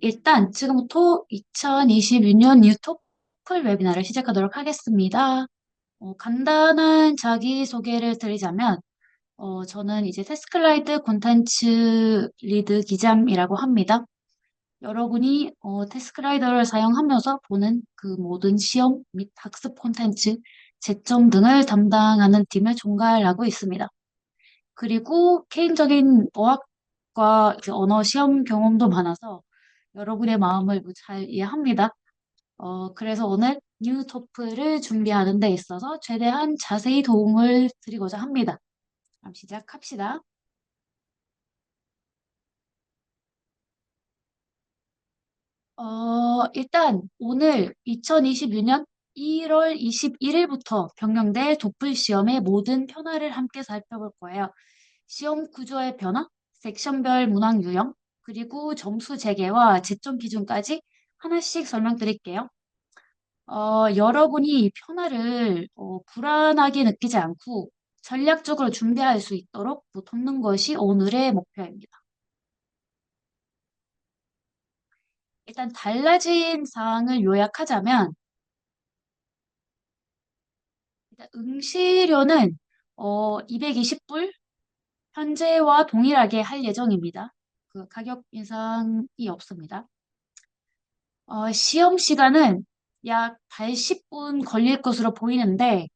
일단 지금부터 2026년 뉴토플 웨비나를 시작하도록 하겠습니다. 간단한 자기소개를 드리자면, 저는 이제 테스크라이트 콘텐츠 리드 기장이라고 합니다. 여러분이 테스크라이더를 사용하면서 보는 그 모든 시험 및 학습 콘텐츠, 채점 등을 담당하는 팀의 총괄하고 있습니다. 그리고 개인적인 어학과 이제 언어 시험 경험도 많아서 여러분의 마음을 잘 이해합니다. 그래서 오늘 뉴토플을 준비하는 데 있어서 최대한 자세히 도움을 드리고자 합니다. 그럼 시작합시다. 일단 오늘 2026년 1월 21일부터 경영대 도플 시험의 모든 변화를 함께 살펴볼 거예요. 시험 구조의 변화, 섹션별 문항 유형, 그리고 점수 재개와 채점 기준까지 하나씩 설명드릴게요. 여러분이 이 변화를 불안하게 느끼지 않고 전략적으로 준비할 수 있도록 돕는 것이 오늘의 목표입니다. 일단 달라진 사항을 요약하자면 일단 응시료는 220불 현재와 동일하게 할 예정입니다. 그 가격 인상이 없습니다. 시험 시간은 약 80분 걸릴 것으로 보이는데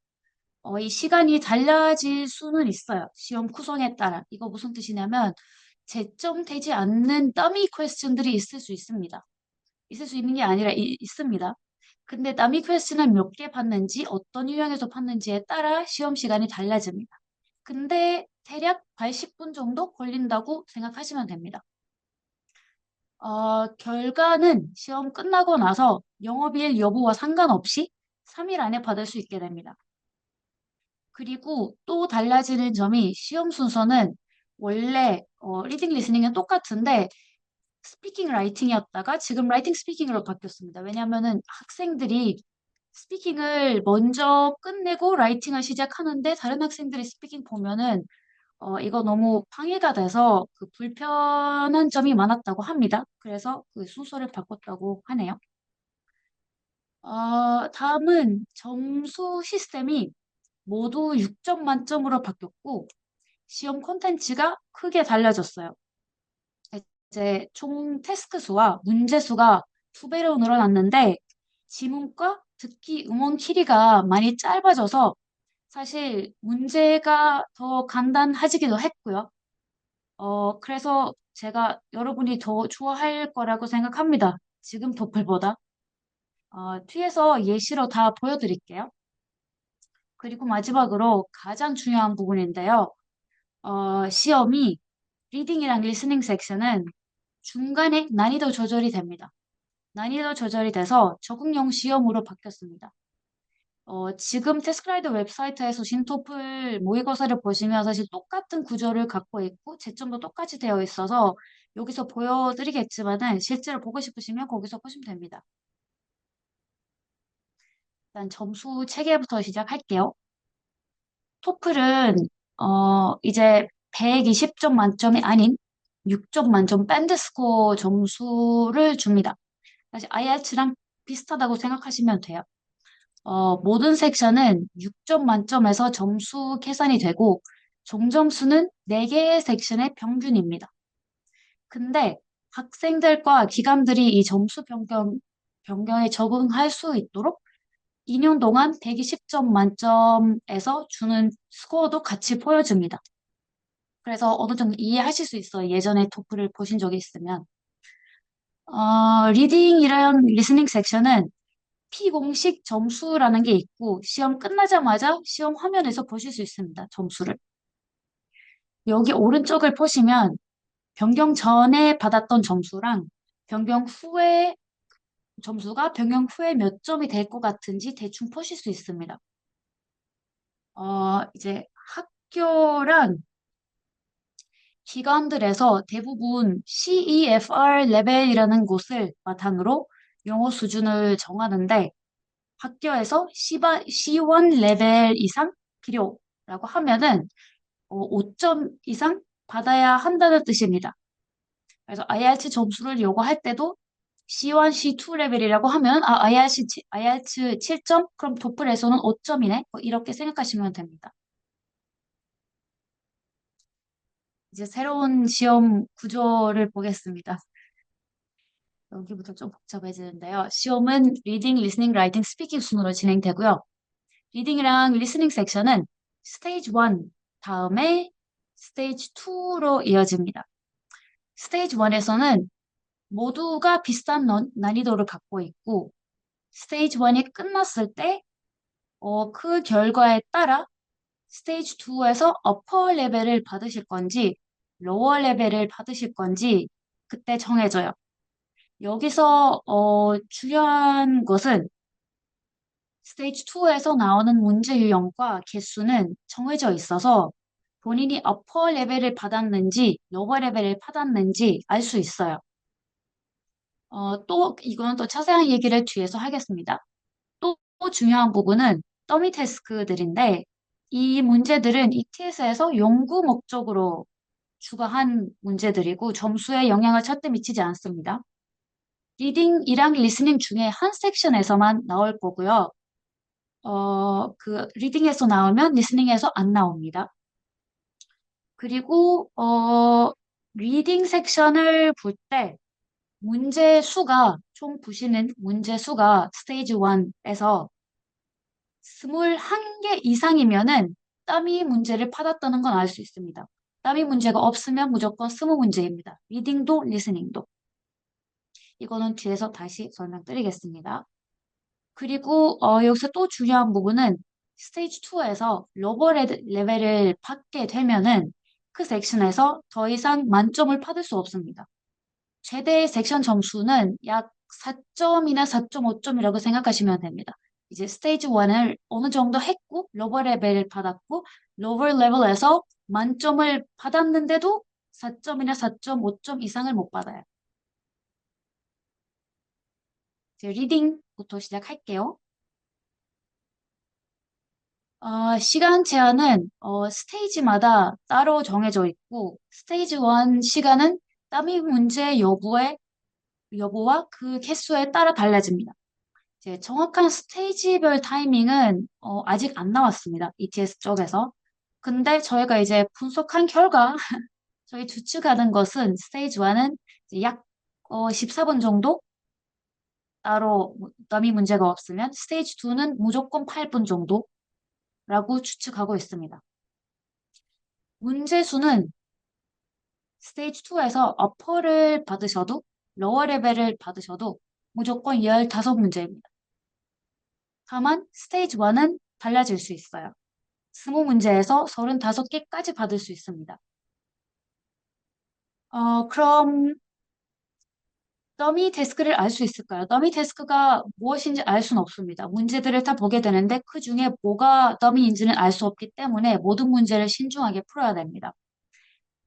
이 시간이 달라질 수는 있어요. 시험 구성에 따라. 이거 무슨 뜻이냐면 채점되지 않는 더미 퀘스천들이 있을 수 있습니다. 있을 수 있는 게 아니라 있습니다. 근데 더미 퀘스천을 몇 개 봤는지 어떤 유형에서 봤는지에 따라 시험 시간이 달라집니다. 근데 대략 80분 정도 걸린다고 생각하시면 됩니다. 결과는 시험 끝나고 나서 영업일 여부와 상관없이 3일 안에 받을 수 있게 됩니다. 그리고 또 달라지는 점이 시험 순서는 원래 리딩 리스닝은 똑같은데 스피킹 라이팅이었다가 지금 라이팅 스피킹으로 바뀌었습니다. 왜냐하면은 학생들이 스피킹을 먼저 끝내고 라이팅을 시작하는데 다른 학생들이 스피킹 보면은 이거 너무 방해가 돼서 그 불편한 점이 많았다고 합니다. 그래서 그 순서를 바꿨다고 하네요. 다음은 점수 시스템이 모두 6점 만점으로 바뀌었고 시험 콘텐츠가 크게 달라졌어요. 이제 총 태스크 수와 문제 수가 2배로 늘어났는데 지문과 듣기 응원 길이가 많이 짧아져서 사실 문제가 더 간단해지기도 했고요. 그래서 제가 여러분이 더 좋아할 거라고 생각합니다. 지금 도플보다. 뒤에서 예시로 다 보여드릴게요. 그리고 마지막으로 가장 중요한 부분인데요. 시험이 리딩이랑 리스닝 섹션은 중간에 난이도 조절이 됩니다. 난이도 조절이 돼서 적응형 시험으로 바뀌었습니다. 지금 테스크라이더 웹사이트에서 신토플 모의고사를 보시면 사실 똑같은 구조를 갖고 있고 채점도 똑같이 되어 있어서 여기서 보여드리겠지만은 실제로 보고 싶으시면 거기서 보시면 됩니다. 일단 점수 체계부터 시작할게요. 토플은 이제 120점 만점이 아닌 6점 만점 밴드 스코어 점수를 줍니다. 사실 IELTS랑 비슷하다고 생각하시면 돼요. 모든 섹션은 6점 만점에서 점수 계산이 되고總점수는 4개의 섹션의 평균입니다. 근데 학생들과 기관들이 이 점수 변경에 적응할 수 있도록 2년 동안 120점 만점에서 주는 스코어도 같이 보여줍니다. 그래서 어느 정도 이해하실 수 있어요. 예전에 토플을 보신 적이 있으면. 리딩이랑 리스닝 섹션은 피공식 점수라는 게 있고 시험 끝나자마자 시험 화면에서 보실 수 있습니다. 점수를. 여기 오른쪽을 보시면 변경 전에 받았던 점수랑 변경 후에 점수가 변경 후에 몇 점이 될 것 같은지 대충 보실 수 있습니다. 이제 학교랑 기관들에서 대부분 CEFR 레벨이라는 곳을 바탕으로 영어 수준을 정하는데 학교에서 C1 레벨 이상 필요라고 하면은 5점 이상 받아야 한다는 뜻입니다. 그래서 IELTS 점수를 요구할 때도 C1, C2 레벨이라고 하면, IELTS 7점? 그럼 토플에서는 5점이네? 뭐 이렇게 생각하시면 됩니다. 이제 새로운 시험 구조를 보겠습니다. 여기부터 좀 복잡해지는데요. 시험은 리딩, 리스닝, 라이팅, 스피킹 순으로 진행되고요. 리딩이랑 리스닝 섹션은 스테이지 1 다음에 스테이지 2로 이어집니다. 스테이지 1에서는 모두가 비슷한 난이도를 갖고 있고 스테이지 1이 끝났을 때 그 결과에 따라 스테이지 2에서 어퍼 레벨을 받으실 건지 로어 레벨을 받으실 건지 그때 정해져요. 여기서 중요한 것은 스테이지 2에서 나오는 문제 유형과 개수는 정해져 있어서 본인이 어퍼 레벨을 받았는지 로어 레벨을 받았는지 알 수 있어요. 또 이건 또 자세한 얘기를 뒤에서 하겠습니다. 또 중요한 부분은 더미 태스크들인데 이 문제들은 ETS에서 연구 목적으로 추가한 문제들이고 점수에 영향을 절대 미치지 않습니다. 리딩이랑 리스닝 중에 한 섹션에서만 나올 거고요. 그 리딩에서 나오면 리스닝에서 안 나옵니다. 그리고 리딩 섹션을 볼 때 문제 수가 총 부시는 문제 수가 스테이지 1에서 21개 이상이면은 더미 문제를 받았다는 건 알 수 있습니다. 더미 문제가 없으면 무조건 20문제입니다. 리딩도 리스닝도. 이거는 뒤에서 다시 설명드리겠습니다. 그리고 여기서 또 중요한 부분은 스테이지 2에서 로버 레벨을 받게 되면은 그 섹션에서 더 이상 만점을 받을 수 없습니다. 최대 섹션 점수는 약 4점이나 4.5점이라고 생각하시면 됩니다. 이제 스테이지 1을 어느 정도 했고 로버 레벨을 받았고 로버 레벨에서 만점을 받았는데도 4점이나 4.5점 이상을 못 받아요. 이제 리딩부터 시작할게요. 시간 제한은 스테이지마다 따로 정해져 있고 스테이지 1 시간은 더미 문제 여부와 그 개수에 따라 달라집니다. 이제 정확한 스테이지별 타이밍은 아직 안 나왔습니다. ETS 쪽에서. 근데 저희가 이제 분석한 결과 저희 추측하는 것은 스테이지 1은 약 14분 정도 따로 더미 문제가 없으면 스테이지 2는 무조건 8분 정도라고 추측하고 있습니다. 문제 수는 스테이지 2에서 어퍼를 받으셔도 로어 레벨을 받으셔도 무조건 15문제입니다. 다만 스테이지 1은 달라질 수 있어요. 20문제에서 35개까지 받을 수 있습니다. 그럼 더미 데스크를 알 수 있을까요? 더미 데스크가 무엇인지 알 수는 없습니다. 문제들을 다 보게 되는데 그 중에 뭐가 더미인지는 알 수 없기 때문에 모든 문제를 신중하게 풀어야 됩니다.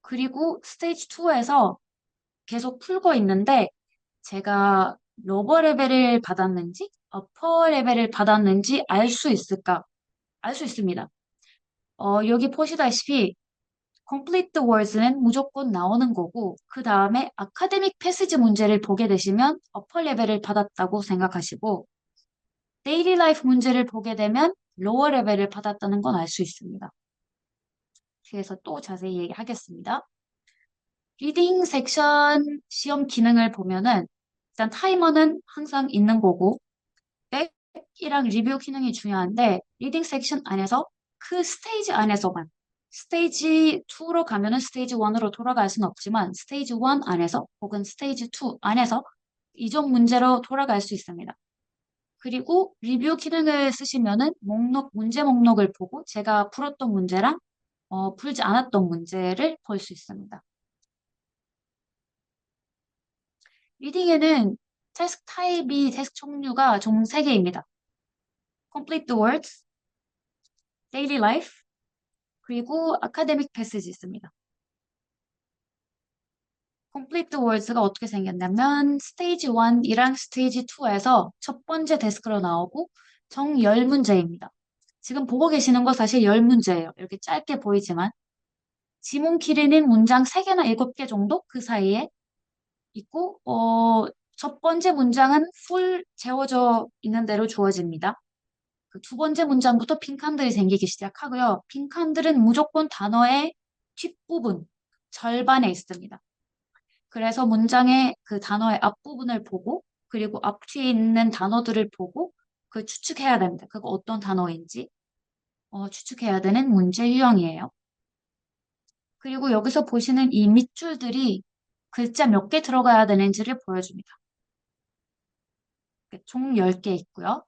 그리고 스테이지 2에서 계속 풀고 있는데 제가 로버 레벨을 받았는지 어퍼 레벨을 받았는지 알 수 있을까? 알 수 있습니다. 여기 보시다시피 complete the words는 무조건 나오는 거고 그 다음에 아카데믹 패시지 문제를 보게 되시면 어퍼 레벨을 받았다고 생각하시고 데일리 라이프 문제를 보게 되면 로어 레벨을 받았다는 건 알 수 있습니다. 그래서 또 자세히 얘기하겠습니다. 리딩 섹션 시험 기능을 보면은 일단 타이머는 항상 있는 거고 백이랑 리뷰 기능이 중요한데 리딩 섹션 안에서 그 스테이지 안에서만 스테이지 2로 가면은 스테이지 1으로 돌아갈 수는 없지만 스테이지 1 안에서 혹은 스테이지 2 안에서 이전 문제로 돌아갈 수 있습니다. 그리고 리뷰 기능을 쓰시면은 문제 목록을 보고 제가 풀었던 문제랑 풀지 않았던 문제를 볼 수 있습니다. 리딩에는 태스크 타입이 태스크 종류가 총 3개입니다. Complete the words, Daily Life, 그리고 Academic Passage 있습니다. Complete the words가 어떻게 생겼냐면 스테이지 1이랑 스테이지 2에서 첫 번째 데스크로 나오고 정 10문제입니다. 지금 보고 계시는 거 사실 10문제예요. 이렇게 짧게 보이지만 지문 길이는 문장 3개나 7개 정도 그 사이에 있고 첫 번째 문장은 full 채워져 있는 대로 주어집니다. 그 두 번째 문장부터 빈칸들이 생기기 시작하고요. 빈칸들은 무조건 단어의 뒷부분, 절반에 있습니다. 그래서 문장의 그 단어의 앞부분을 보고, 그리고 앞뒤에 있는 단어들을 보고, 그 추측해야 됩니다. 그거 어떤 단어인지 추측해야 되는 문제 유형이에요. 그리고 여기서 보시는 이 밑줄들이 글자 몇 개 들어가야 되는지를 보여줍니다. 총 10개 있고요.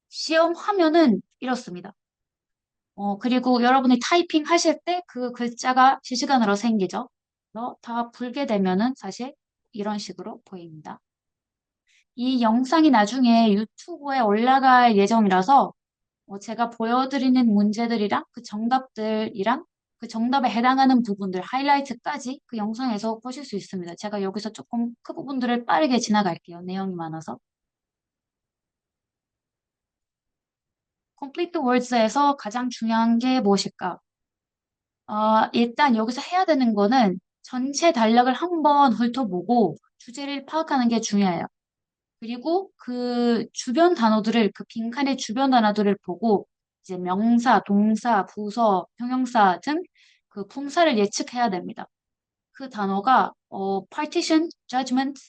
시험 화면은 이렇습니다. 그리고 여러분이 타이핑 하실 때 그 글자가 실시간으로 생기죠. 다 불게 되면은 사실 이런 식으로 보입니다. 이 영상이 나중에 유튜브에 올라갈 예정이라서 제가 보여드리는 문제들이랑 그 정답들이랑 그 정답에 해당하는 부분들, 하이라이트까지 그 영상에서 보실 수 있습니다. 제가 여기서 조금 그 부분들을 빠르게 지나갈게요. 내용이 많아서. Complete Words에서 가장 중요한 게 무엇일까? 일단 여기서 해야 되는 거는 전체 단락을 한번 훑어보고 주제를 파악하는 게 중요해요. 그리고 그 주변 단어들을, 그 빈칸의 주변 단어들을 보고 이제 명사, 동사, 부서, 형용사 등 그 품사를 예측해야 됩니다. 그 단어가 partition, judgment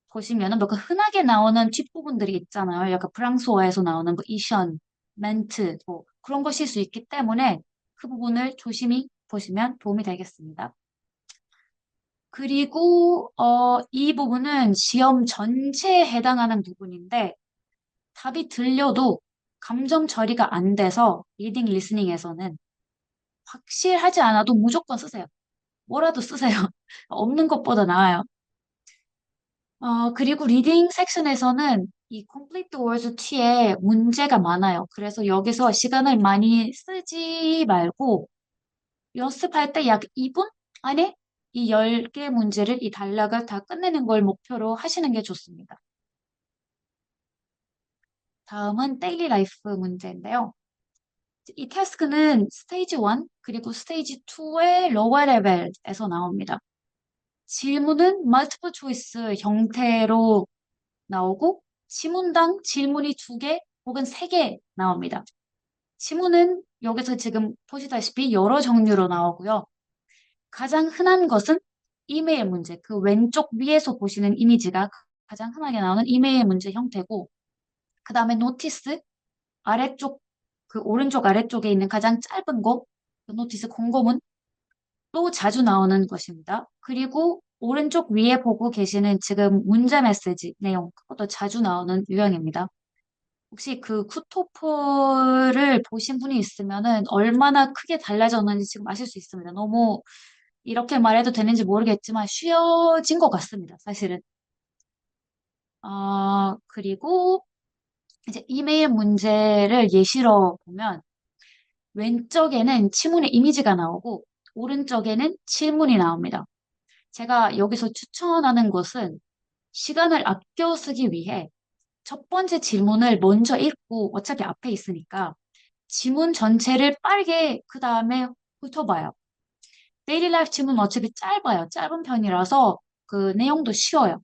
보시면은 뭐그 흔하게 나오는 뒷부분들이 있잖아요. 약간 프랑스어에서 나오는 뭐 이션, 멘트 뭐 그런 것일 수 있기 때문에 그 부분을 조심히 보시면 도움이 되겠습니다. 그리고 이 부분은 시험 전체에 해당하는 부분인데 답이 들려도 감정 처리가 안 돼서 리딩 리스닝에서는 확실하지 않아도 무조건 쓰세요. 뭐라도 쓰세요. 없는 것보다 나아요. 그리고 리딩 섹션에서는 이 complete words T에 문제가 많아요. 그래서 여기서 시간을 많이 쓰지 말고 연습할 때 약 2분 안에 이 10개 문제를, 이 단락을 다 끝내는 걸 목표로 하시는 게 좋습니다. 다음은 데일리 라이프 문제인데요. 이 태스크는 스테이지 1 그리고 스테이지 2의 로워 레벨에서 나옵니다. 질문은 multiple choice 형태로 나오고 지문당 질문이 2개 혹은 3개 나옵니다. 지문은 여기서 지금 보시다시피 여러 종류로 나오고요. 가장 흔한 것은 이메일 문제, 그 왼쪽 위에서 보시는 이미지가 가장 흔하게 나오는 이메일 문제 형태고, 그 다음에 노티스, 아래쪽, 그 오른쪽 아래쪽에 있는 가장 짧은 거, 그 노티스 공고문, 또 자주 나오는 것입니다. 그리고 오른쪽 위에 보고 계시는 지금 문자 메시지 내용, 그것도 자주 나오는 유형입니다. 혹시 그 쿠토프를 보신 분이 있으면은 얼마나 크게 달라졌는지 지금 아실 수 있습니다. 너무 이렇게 말해도 되는지 모르겠지만 쉬워진 것 같습니다. 사실은. 그리고 이제 이메일 문제를 예시로 보면 왼쪽에는 지문의 이미지가 나오고 오른쪽에는 질문이 나옵니다. 제가 여기서 추천하는 것은 시간을 아껴 쓰기 위해 첫 번째 질문을 먼저 읽고 어차피 앞에 있으니까 지문 전체를 빠르게 그 다음에 훑어봐요. 데일리 라이프 지문 어차피 짧아요. 짧은 편이라서 그 내용도 쉬워요.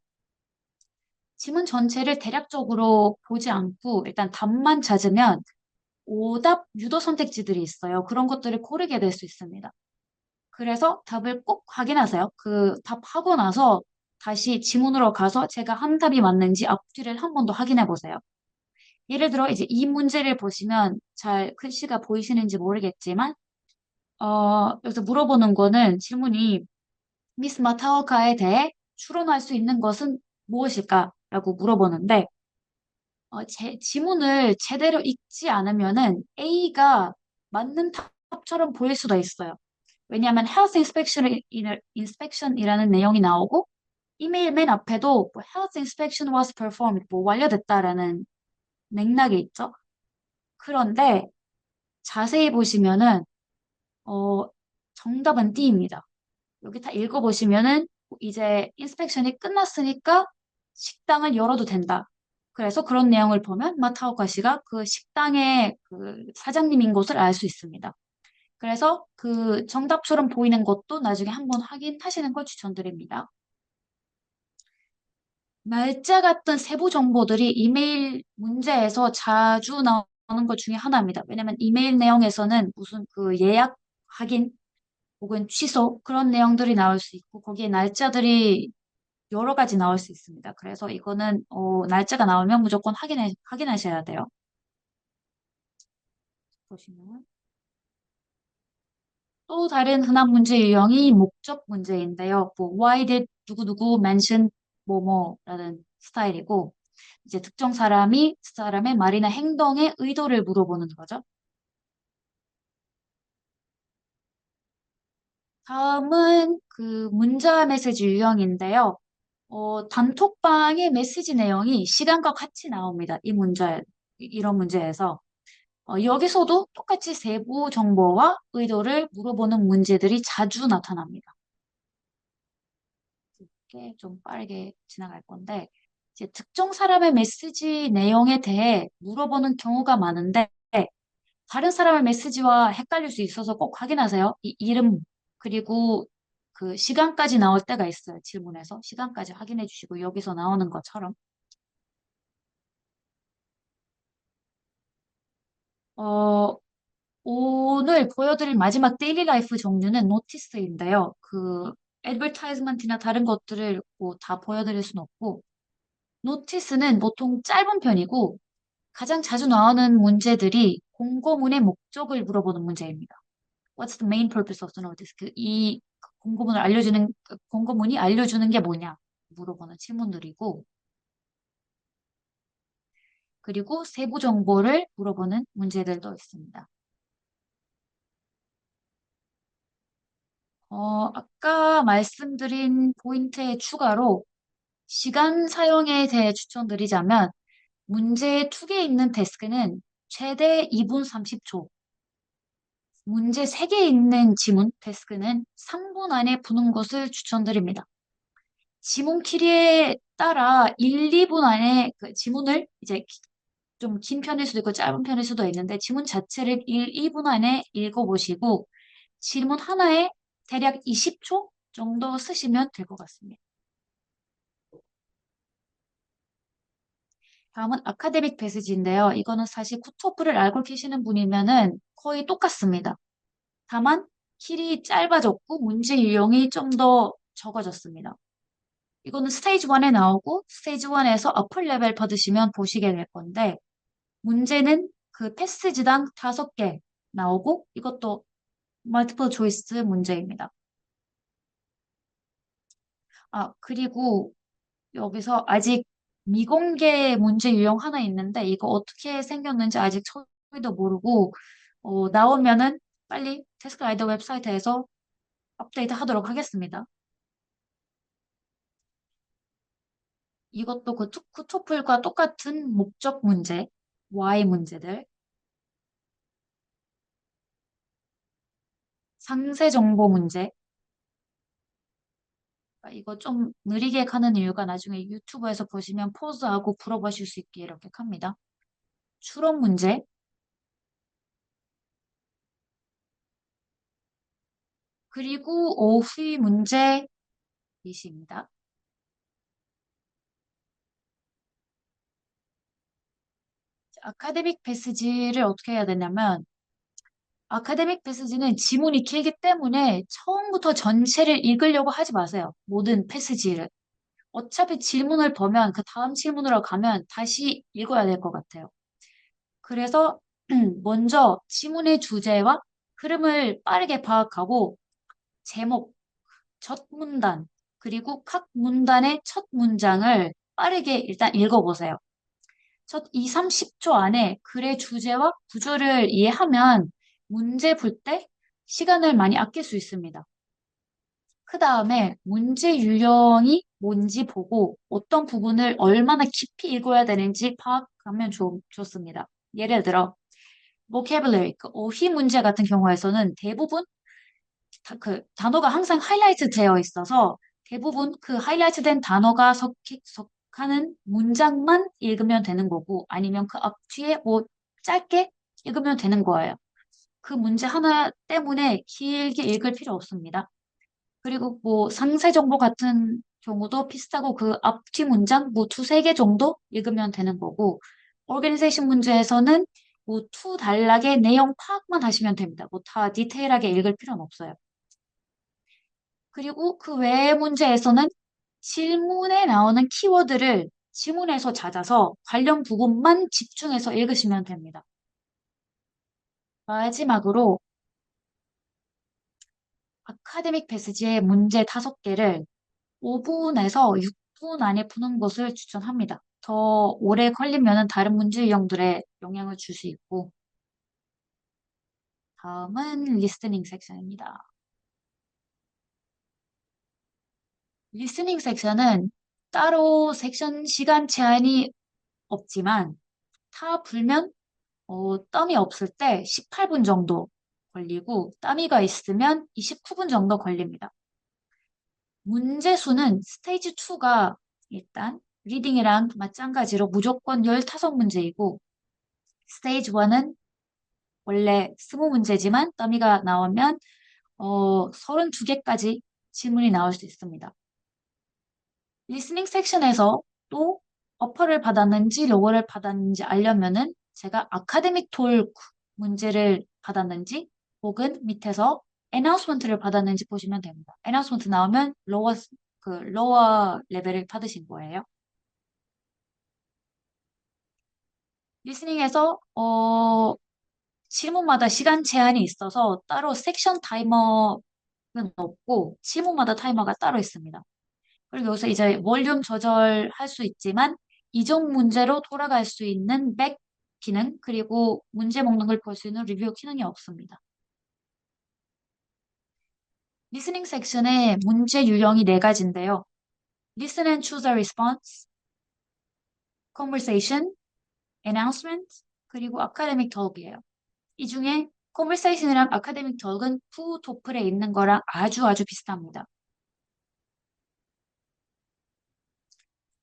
지문 전체를 대략적으로 보지 않고 일단 답만 찾으면 오답 유도 선택지들이 있어요. 그런 것들을 고르게 될 수 있습니다. 그래서 답을 꼭 확인하세요. 그 답하고 나서 다시 지문으로 가서 제가 한 답이 맞는지 앞뒤를 한 번 더 확인해 보세요. 예를 들어 이제 이 문제를 보시면 잘 글씨가 보이시는지 모르겠지만 여기서 물어보는 거는 질문이 미스 마타오카에 대해 추론할 수 있는 것은 무엇일까? 라고 물어보는데 지문을 제대로 읽지 않으면은 A가 맞는 답처럼 보일 수도 있어요. 왜냐하면 health inspection이라는 내용이 나오고 이메일 맨 앞에도 뭐 health inspection was performed, 뭐 완료됐다라는 맥락이 있죠. 그런데 자세히 보시면은 어, 정답은 D입니다. 여기 다 읽어보시면은 이제 인스펙션이 끝났으니까 식당을 열어도 된다. 그래서 그런 내용을 보면 마타오카 씨가 그 식당의 그 사장님인 것을 알 수 있습니다. 그래서 그 정답처럼 보이는 것도 나중에 한번 확인하시는 걸 추천드립니다. 날짜 같은 세부 정보들이 이메일 문제에서 자주 나오는 것 중에 하나입니다. 왜냐면 이메일 내용에서는 무슨 그 예약 확인 혹은 취소 그런 내용들이 나올 수 있고 거기에 날짜들이 여러 가지 나올 수 있습니다. 그래서 이거는 날짜가 나오면 무조건 확인하셔야 돼요. 보시면 또 다른 흔한 문제 유형이 목적 문제인데요. 뭐 why did 누구누구 mention 뭐뭐라는 스타일이고 이제 특정 사람의 말이나 행동의 의도를 물어보는 거죠. 다음은 그 문자 메시지 유형인데요. 단톡방의 메시지 내용이 시간과 같이 나옵니다. 이런 문제에서. 여기서도 똑같이 세부 정보와 의도를 물어보는 문제들이 자주 나타납니다. 이렇게 좀 빠르게 지나갈 건데, 이제 특정 사람의 메시지 내용에 대해 물어보는 경우가 많은데, 다른 사람의 메시지와 헷갈릴 수 있어서 꼭 확인하세요. 이름, 그리고 그 시간까지 나올 때가 있어요. 질문에서. 시간까지 확인해 주시고, 여기서 나오는 것처럼. 어, 오늘 보여드릴 마지막 데일리 라이프 종류는 노티스인데요. 그, 애드버타이즈먼트나 다른 것들을 뭐다 보여드릴 순 없고, 노티스는 보통 짧은 편이고, 가장 자주 나오는 문제들이 공고문의 목적을 물어보는 문제입니다. What's the main purpose of the notice? 이 공고문이 알려주는 게 뭐냐? 물어보는 질문들이고, 그리고 세부 정보를 물어보는 문제들도 있습니다. 아까 말씀드린 포인트에 추가로 시간 사용에 대해 추천드리자면, 문제 2개 있는 데스크는 최대 2분 30초, 문제 3개 있는 지문 데스크는 3분 안에 푸는 것을 추천드립니다. 지문 길이에 따라 1, 2분 안에 그 지문을 이제 좀 긴 편일 수도 있고 짧은 편일 수도 있는데 지문 자체를 1, 2분 안에 읽어보시고 질문 하나에 대략 20초 정도 쓰시면 될 것 같습니다. 다음은 아카데믹 패스지인데요. 이거는 사실 쿠토프를 알고 계시는 분이면은 거의 똑같습니다. 다만 길이 짧아졌고 문제 유형이 좀 더 적어졌습니다. 이거는 스테이지 1에 나오고 스테이지 1에서 어플 레벨 받으시면 보시게 될 건데 문제는 그 패스지당 5개 나오고 이것도 멀티플 초이스 문제입니다. 그리고 여기서 아직 미공개 문제 유형 하나 있는데 이거 어떻게 생겼는지 아직 저희도 모르고 나오면은 빨리 데스크 라이더 웹사이트에서 업데이트 하도록 하겠습니다. 이것도 그 쿠토플과 똑같은 목적 문제, why 문제들, 상세 정보 문제. 이거 좀 느리게 가는 이유가 나중에 유튜브에서 보시면 포즈하고 풀어보실 수 있게 이렇게 합니다. 추론 문제, 그리고 오후의 문제이십니다. 아카데믹 패스지를 어떻게 해야 되냐면, 아카데믹 패스지는 지문이 길기 때문에 처음부터 전체를 읽으려고 하지 마세요. 모든 패스지를. 어차피 질문을 보면 그 다음 질문으로 가면 다시 읽어야 될 것 같아요. 그래서 먼저 지문의 주제와 흐름을 빠르게 파악하고 제목, 첫 문단, 그리고 각 문단의 첫 문장을 빠르게 일단 읽어보세요. 첫 2, 30초 안에 글의 주제와 구조를 이해하면 문제 풀 때 시간을 많이 아낄 수 있습니다. 그 다음에 문제 유형이 뭔지 보고 어떤 부분을 얼마나 깊이 읽어야 되는지 파악하면 좋습니다. 예를 들어, vocabulary, 그 어휘 문제 같은 경우에서는 대부분 그 단어가 항상 하이라이트 되어 있어서 대부분 그 하이라이트 된 단어가 속하는 문장만 읽으면 되는 거고 아니면 그 앞뒤에 뭐 짧게 읽으면 되는 거예요. 그 문제 하나 때문에 길게 읽을 필요 없습니다. 그리고 뭐 상세 정보 같은 경우도 비슷하고 그 앞뒤 문장 뭐 두세 개 정도 읽으면 되는 거고, organization 문제에서는 뭐 투 단락의 내용 파악만 하시면 됩니다. 뭐 다 디테일하게 읽을 필요는 없어요. 그리고 그 외의 문제에서는 질문에 나오는 키워드를 지문에서 찾아서 관련 부분만 집중해서 읽으시면 됩니다. 마지막으로 아카데믹 패스지의 문제 5개를 5분에서 6분 안에 푸는 것을 추천합니다. 더 오래 걸리면 다른 문제 유형들에 영향을 줄 수 있고, 다음은 리스닝 섹션입니다. 리스닝 섹션은 따로 섹션 시간 제한이 없지만 타 불면 땀이 없을 때 18분 정도 걸리고 땀이가 있으면 29분 정도 걸립니다. 문제 수는 스테이지 2가 일단 리딩이랑 마찬가지로 무조건 15문제이고 스테이지 1은 원래 20문제지만 더미가 나오면 32개까지 질문이 나올 수 있습니다. 리스닝 섹션에서 또 어퍼를 받았는지 로어를 받았는지 알려면은 제가 아카데믹 톨 문제를 받았는지 혹은 밑에서 애나운스먼트를 받았는지 보시면 됩니다. 애나운스먼트 나오면 로어 레벨을 받으신 거예요. 리스닝에서 질문마다 시간 제한이 있어서 따로 섹션 타이머는 없고 질문마다 타이머가 따로 있습니다. 그리고 여기서 이제 볼륨 조절할 수 있지만 이종 문제로 돌아갈 수 있는 백 기능 그리고 문제 먹는 걸 볼 수 있는 리뷰 기능이 없습니다. 리스닝 섹션의 문제 유형이 4가지인데요. Listen and choose a response, conversation, announcement, 그리고 academic talk이에요. 이 중에 conversation이랑 academic talk은 푸 토플에 있는 거랑 아주 비슷합니다.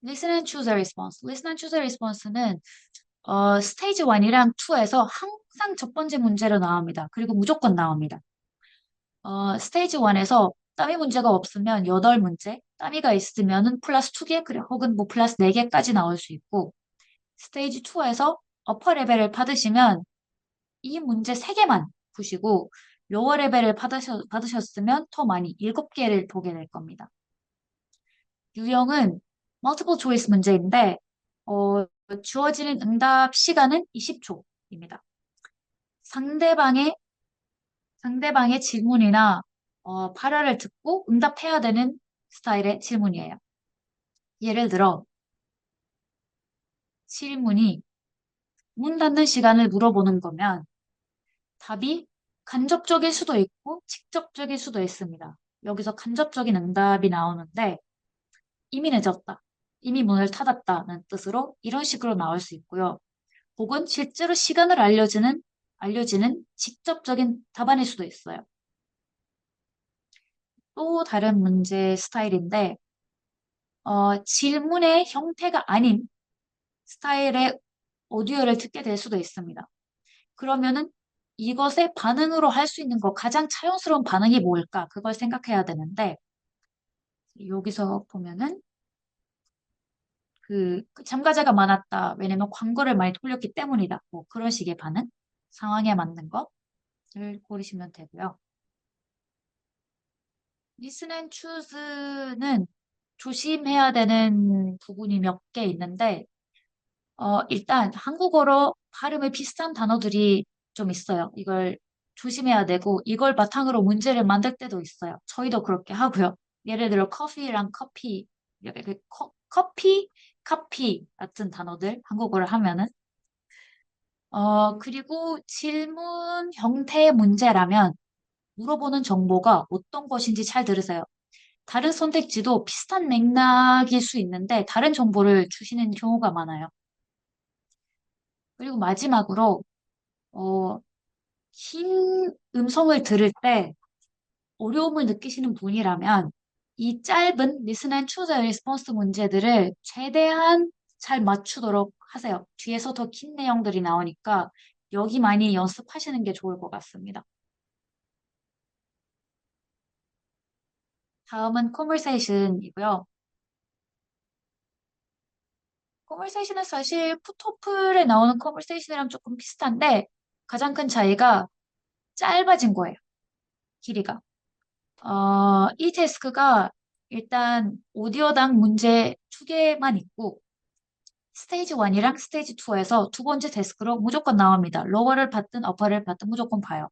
Listen and choose a response. Listen and choose a response는 스테이지 1이랑 2에서 항상 첫 번째 문제로 나옵니다. 그리고 무조건 나옵니다. 스테이지 1에서 따미 문제가 없으면 8문제, 따미가 있으면은 플러스 2개, 그래, 혹은 뭐 플러스 4개까지 나올 수 있고, 스테이지 2에서 어퍼 레벨을 받으시면 이 문제 3개만 푸시고, 로어 레벨을 받으셨으면 더 많이 7개를 보게 될 겁니다. 유형은 multiple choice 문제인데, 주어지는 응답 시간은 20초입니다. 상대방의, 상대방의 질문이나 발화를 듣고 응답해야 되는 스타일의 질문이에요. 예를 들어, 질문이 문 닫는 시간을 물어보는 거면 답이 간접적일 수도 있고 직접적일 수도 있습니다. 여기서 간접적인 응답이 나오는데 이미 늦었다, 이미 문을 닫았다는 뜻으로 이런 식으로 나올 수 있고요. 혹은 실제로 시간을 알려지는 직접적인 답안일 수도 있어요. 또 다른 문제 스타일인데, 질문의 형태가 아닌 스타일의 오디오를 듣게 될 수도 있습니다. 그러면은 이것의 반응으로 할 수 있는 거, 가장 자연스러운 반응이 뭘까? 그걸 생각해야 되는데, 여기서 보면은 그 참가자가 많았다. 왜냐면 광고를 많이 돌렸기 때문이다. 뭐 그런 식의 반응, 상황에 맞는 것을 고르시면 되고요. 리슨 앤 추즈는 조심해야 되는 부분이 몇 개 있는데, 일단 한국어로 발음이 비슷한 단어들이 좀 있어요. 이걸 조심해야 되고, 이걸 바탕으로 문제를 만들 때도 있어요. 저희도 그렇게 하고요. 예를 들어, 커피랑 커피, 이렇게 커피, 카피 같은 단어들, 한국어를 하면은. 그리고 질문 형태의 문제라면, 물어보는 정보가 어떤 것인지 잘 들으세요. 다른 선택지도 비슷한 맥락일 수 있는데 다른 정보를 주시는 경우가 많아요. 그리고 마지막으로 어, 긴 음성을 들을 때 어려움을 느끼시는 분이라면 이 짧은 Listen and Choose a Response 문제들을 최대한 잘 맞추도록 하세요. 뒤에서 더 긴 내용들이 나오니까 여기 많이 연습하시는 게 좋을 것 같습니다. 다음은 Conversation이고요. 컨버세이션은 사실 푸토플에 나오는 컨버세이션이랑 조금 비슷한데 가장 큰 차이가 짧아진 거예요. 길이가. 이 태스크가 일단 오디오당 문제 두 개만 있고 스테이지 1이랑 스테이지 2에서 두 번째 데스크로 무조건 나옵니다. 로어를 받든 어퍼를 받든 무조건 봐요.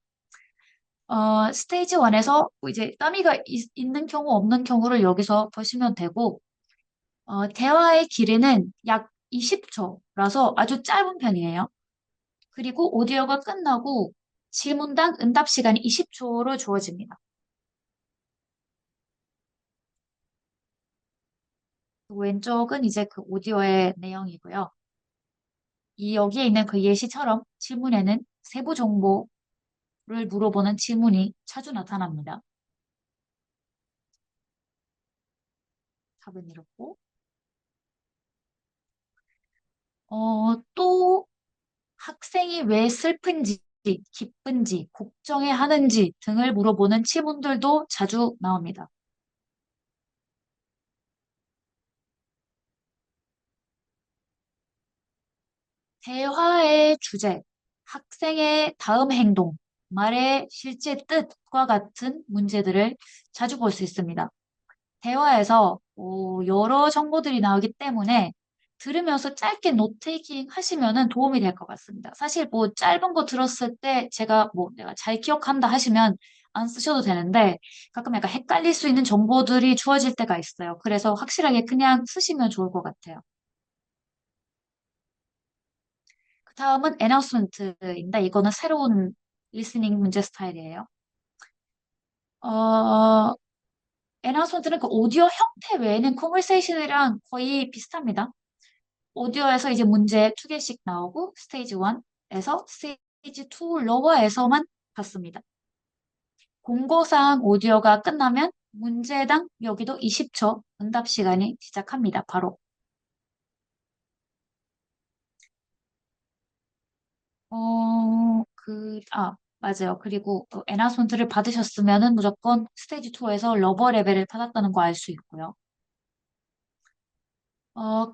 스테이지 1에서 이제 더미가 있는 경우 없는 경우를 여기서 보시면 되고 대화의 길이는 약 20초라서 아주 짧은 편이에요. 그리고 오디오가 끝나고 질문당 응답 시간이 20초로 주어집니다. 왼쪽은 이제 그 오디오의 내용이고요. 이 여기에 있는 그 예시처럼 질문에는 세부 정보를 물어보는 질문이 자주 나타납니다. 답은 이렇고. 또 학생이 왜 슬픈지, 기쁜지, 걱정해 하는지 등을 물어보는 질문들도 자주 나옵니다. 대화의 주제, 학생의 다음 행동, 말의 실제 뜻과 같은 문제들을 자주 볼 수 있습니다. 대화에서 여러 정보들이 나오기 때문에 들으면서 짧게 노테이킹 하시면은 도움이 될 것 같습니다. 사실 뭐 짧은 거 들었을 때 제가 뭐 내가 잘 기억한다 하시면 안 쓰셔도 되는데 가끔 약간 헷갈릴 수 있는 정보들이 주어질 때가 있어요. 그래서 확실하게 그냥 쓰시면 좋을 것 같아요. 그 다음은 애나운스먼트인데 이거는 새로운 리스닝 문제 스타일이에요. 어, 애나운스먼트는 그 오디오 형태 외에는 컨버세이션이랑 거의 비슷합니다. 오디오에서 이제 문제 두 개씩 나오고 스테이지 1에서 스테이지 2 로어에서만 받습니다. 공고사항 오디오가 끝나면 문제당 여기도 20초 응답 시간이 시작합니다. 바로. 맞아요. 그리고 그 애나운스먼트를 받으셨으면은 무조건 스테이지 2에서 러버 레벨을 받았다는 거 알 수 있고요.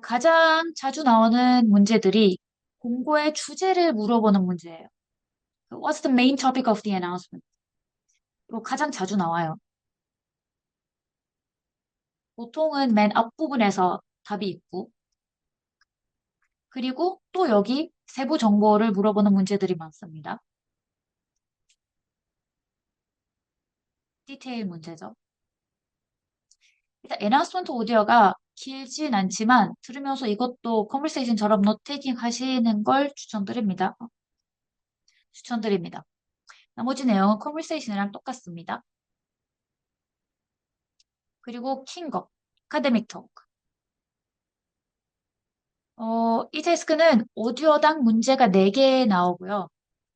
가장 자주 나오는 문제들이 공고의 주제를 물어보는 문제예요. What's the main topic of the announcement? 로 가장 자주 나와요. 보통은 맨 앞부분에서 답이 있고, 그리고 또 여기 세부 정보를 물어보는 문제들이 많습니다. 디테일 문제죠. 일단 애나운스먼트 오디오가 길진 않지만 들으면서 이것도 컨버세이션처럼 노테이킹 하시는 걸 추천드립니다. 추천드립니다. 나머지 내용은 컨버세이션이랑 똑같습니다. 그리고 킹거, 아카데믹 토크. 이 태스크는 오디오당 문제가 4개 나오고요.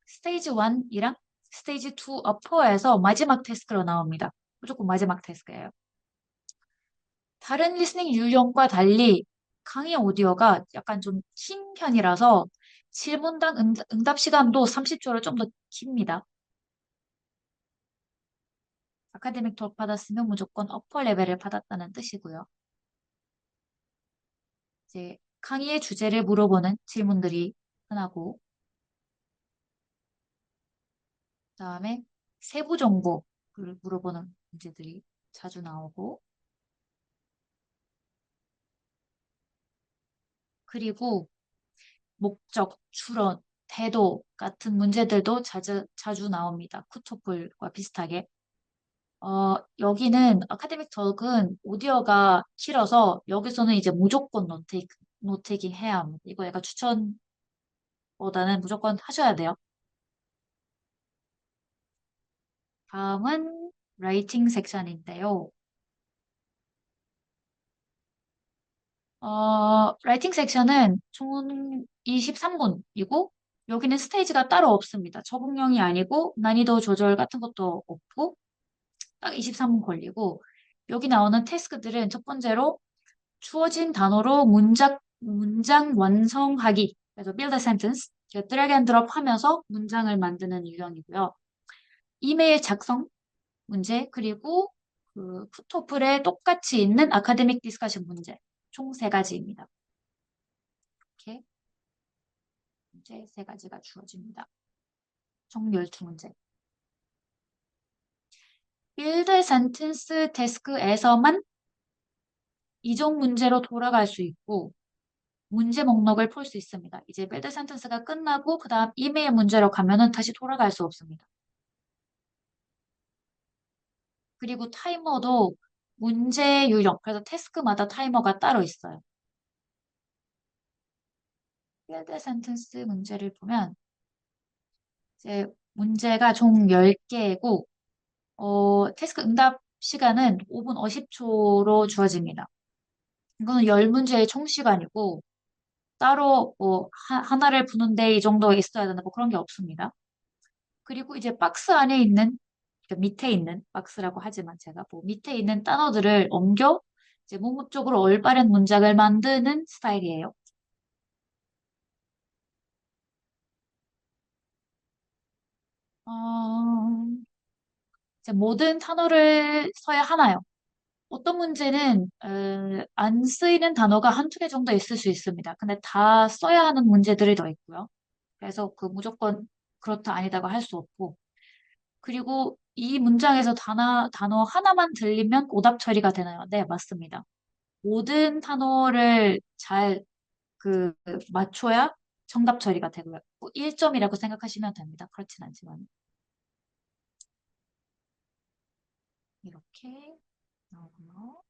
스테이지 1이랑 스테이지 2 어퍼에서 마지막 태스크로 나옵니다. 무조건 마지막 태스크예요. 다른 리스닝 유형과 달리 강의 오디오가 약간 좀 긴 편이라서 질문당 응답 시간도 30초로 좀 더 깁니다. 아카데믹 토익 받았으면 무조건 어퍼 레벨을 받았다는 뜻이고요. 이제 강의의 주제를 물어보는 질문들이 흔하고 그다음에 세부 정보를 물어보는 문제들이 자주 나오고 그리고 목적, 추론, 태도 같은 문제들도 자주 나옵니다. 쿠토플과 비슷하게. 여기는 아카데믹 덕은 오디오가 길어서 여기서는 이제 무조건 노테이킹 해야 합니다. 이거 약간 추천보다는 무조건 하셔야 돼요. 다음은 라이팅 섹션인데요. 라이팅 섹션은 총 23분이고 여기는 스테이지가 따로 없습니다. 적응형이 아니고 난이도 조절 같은 것도 없고 딱 23분 걸리고 여기 나오는 태스크들은 첫 번째로 주어진 단어로 문장 완성하기. 그래서 build a sentence. 드래그 앤 드롭 하면서 문장을 만드는 유형이고요. 이메일 작성 문제, 그리고 그 푸토플에 똑같이 있는 아카데믹 디스커션 문제. 총 세 가지입니다. 이렇게 문제 세 가지가 주어집니다. 총 12문제. 빌드 센텐스 데스크에서만 이종 문제로 돌아갈 수 있고 문제 목록을 풀 수 있습니다. 이제 빌드 센텐스가 끝나고 그 다음 이메일 문제로 가면은 다시 돌아갈 수 없습니다. 그리고 타이머도 문제 유형, 그래서 태스크마다 타이머가 따로 있어요. 필드 센텐스 문제를 보면 이제 문제가 총 10개고 태스크 응답 시간은 5분 50초로 주어집니다. 이거는 10문제의 총 시간이고 따로 뭐 하나를 푸는데 이 정도 있어야 된다 뭐 그런 게 없습니다. 그리고 이제 박스 안에 있는 그러니까 밑에 있는 박스라고 하지만 제가 뭐 밑에 있는 단어들을 옮겨 이제 문법 쪽으로 올바른 문장을 만드는 스타일이에요. 어, 이제 모든 단어를 써야 하나요? 어떤 문제는 안 쓰이는 단어가 한두 개 정도 있을 수 있습니다. 근데 다 써야 하는 문제들이 더 있고요. 그래서 그 무조건 그렇다 아니다가 할 수 없고. 그리고 이 문장에서 단어 하나만 들리면 오답 처리가 되나요? 네, 맞습니다. 모든 단어를 잘 맞춰야 정답 처리가 되고요. 뭐 1점이라고 생각하시면 됩니다. 그렇진 않지만. 이렇게 나오고요.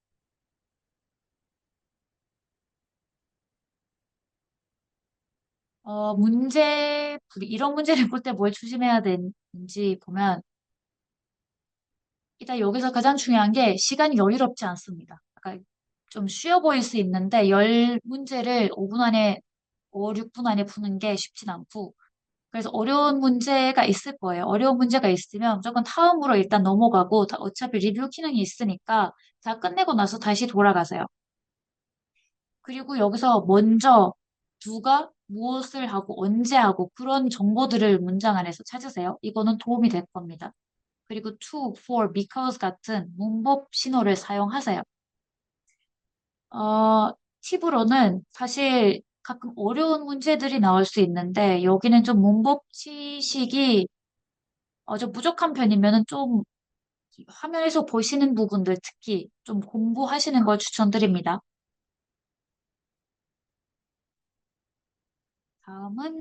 이런 문제를 볼 때 뭘 조심해야 되는지 보면, 일단 여기서 가장 중요한 게 시간이 여유롭지 않습니다. 그러니까 좀 쉬워 보일 수 있는데, 10문제를 5분 안에, 5, 6분 안에 푸는 게 쉽진 않고, 그래서 어려운 문제가 있을 거예요. 어려운 문제가 있으면 무조건 다음으로 일단 넘어가고, 어차피 리뷰 기능이 있으니까 다 끝내고 나서 다시 돌아가세요. 그리고 여기서 먼저 누가 무엇을 하고 언제 하고 그런 정보들을 문장 안에서 찾으세요. 이거는 도움이 될 겁니다. 그리고 to, for, because 같은 문법 신호를 사용하세요. 어, 팁으로는 사실 가끔 어려운 문제들이 나올 수 있는데 여기는 좀 문법 지식이 좀 부족한 편이면은 좀 화면에서 보시는 부분들 특히 좀 공부하시는 걸 추천드립니다. 다음은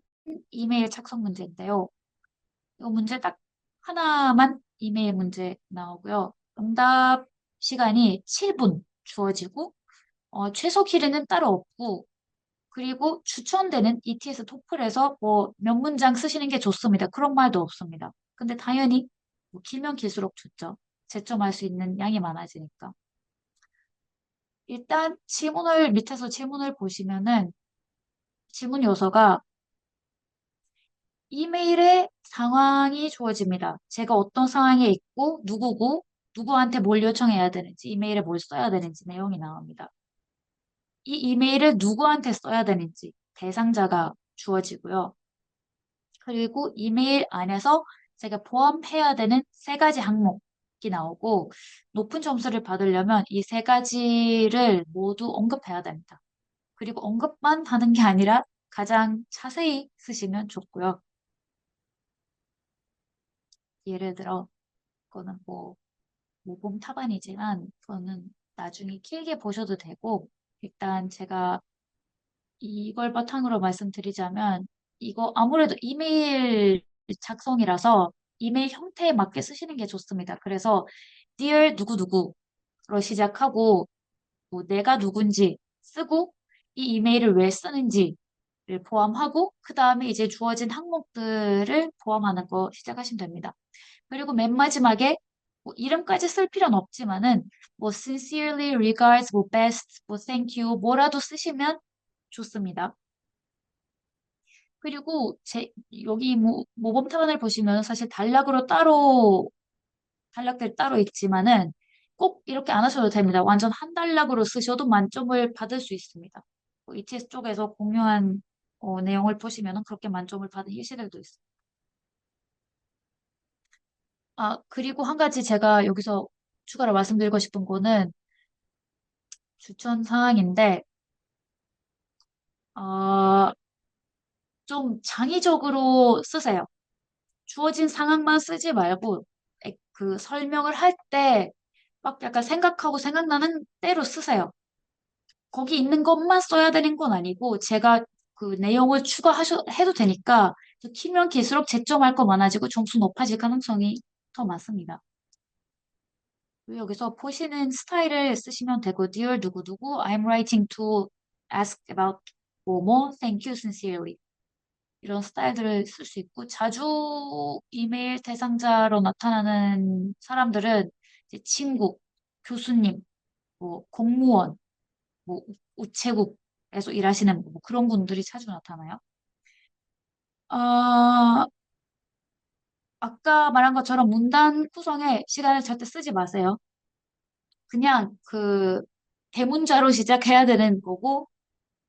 이메일 착성 문제인데요. 이 문제 딱 하나만 이메일 문제 나오고요. 응답 시간이 7분 주어지고, 최소 길이는 따로 없고, 그리고 추천되는 ETS 토플에서 뭐 몇 문장 쓰시는 게 좋습니다. 그런 말도 없습니다. 근데 당연히 뭐 길면 길수록 좋죠. 채점할 수 있는 양이 많아지니까. 일단 밑에서 질문을 보시면은 질문 요소가 이메일에 상황이 주어집니다. 제가 어떤 상황에 있고, 누구고, 누구한테 뭘 요청해야 되는지, 이메일에 뭘 써야 되는지 내용이 나옵니다. 이 이메일을 누구한테 써야 되는지 대상자가 주어지고요. 그리고 이메일 안에서 제가 포함해야 되는 세 가지 항목이 나오고, 높은 점수를 받으려면 이 세 가지를 모두 언급해야 됩니다. 그리고 언급만 하는 게 아니라 가장 자세히 쓰시면 좋고요. 예를 들어, 그거는 뭐 모범 타반이지만 그거는 나중에 길게 보셔도 되고 일단 제가 이걸 바탕으로 말씀드리자면 이거 아무래도 이메일 작성이라서 이메일 형태에 맞게 쓰시는 게 좋습니다. 그래서 Dear 누구누구로 시작하고 뭐 내가 누군지 쓰고 이 이메일을 왜 쓰는지를 포함하고 그 다음에 이제 주어진 항목들을 포함하는 거 시작하시면 됩니다. 그리고 맨 마지막에 뭐 이름까지 쓸 필요는 없지만은 뭐 sincerely regards, 뭐 best, 뭐 thank you 뭐라도 쓰시면 좋습니다. 그리고 여기 모범 타반을 보시면 사실 단락들 따로 있지만은 꼭 이렇게 안 하셔도 됩니다. 완전 한 단락으로 쓰셔도 만점을 받을 수 있습니다. 뭐 ETS 쪽에서 공유한 내용을 보시면은 그렇게 만점을 받은 예시들도 있어요. 아, 그리고 한 가지 제가 여기서 추가로 말씀드리고 싶은 거는 추천 사항인데, 어, 좀 창의적으로 쓰세요. 주어진 상황만 쓰지 말고 그 설명을 할 때 막 약간 생각하고 생각나는 대로 쓰세요. 거기 있는 것만 써야 되는 건 아니고 제가 그 내용을 해도 되니까 키면 길수록 채점할 거 많아지고 점수 높아질 가능성이 더 많습니다. 그리고 여기서 보시는 스타일을 쓰시면 되고 Dear 누구누구 I'm writing to ask about 뭐뭐 thank you sincerely 이런 스타일들을 쓸 수 있고 자주 이메일 대상자로 나타나는 사람들은 이제 친구, 교수님, 뭐 공무원, 뭐 우체국에서 일하시는 뭐 그런 분들이 자주 나타나요. 아, 아까 말한 것처럼 문단 구성에 시간을 절대 쓰지 마세요. 그냥 그 대문자로 시작해야 되는 거고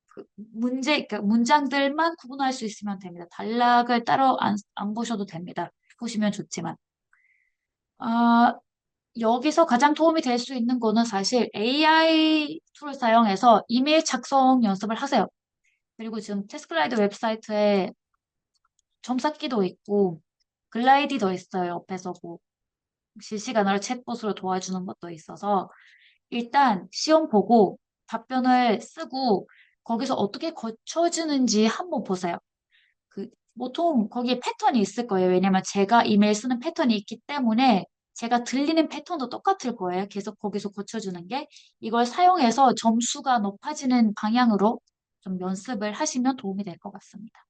그러니까 문장들만 구분할 수 있으면 됩니다. 단락을 따로 안 보셔도 됩니다. 보시면 좋지만. 아, 여기서 가장 도움이 될 수 있는 거는 사실 AI 툴을 사용해서 이메일 작성 연습을 하세요. 그리고 지금 테스클라이드 웹사이트에 점쌓기도 있고 글라이디도 있어요. 옆에서 뭐 실시간으로 챗봇으로 도와주는 것도 있어서 일단 시험 보고 답변을 쓰고 거기서 어떻게 고쳐지는지 한번 보세요. 그 보통 거기에 패턴이 있을 거예요. 왜냐면 제가 이메일 쓰는 패턴이 있기 때문에 제가 들리는 패턴도 똑같을 거예요. 계속 거기서 고쳐주는 게 이걸 사용해서 점수가 높아지는 방향으로 좀 연습을 하시면 도움이 될 것 같습니다.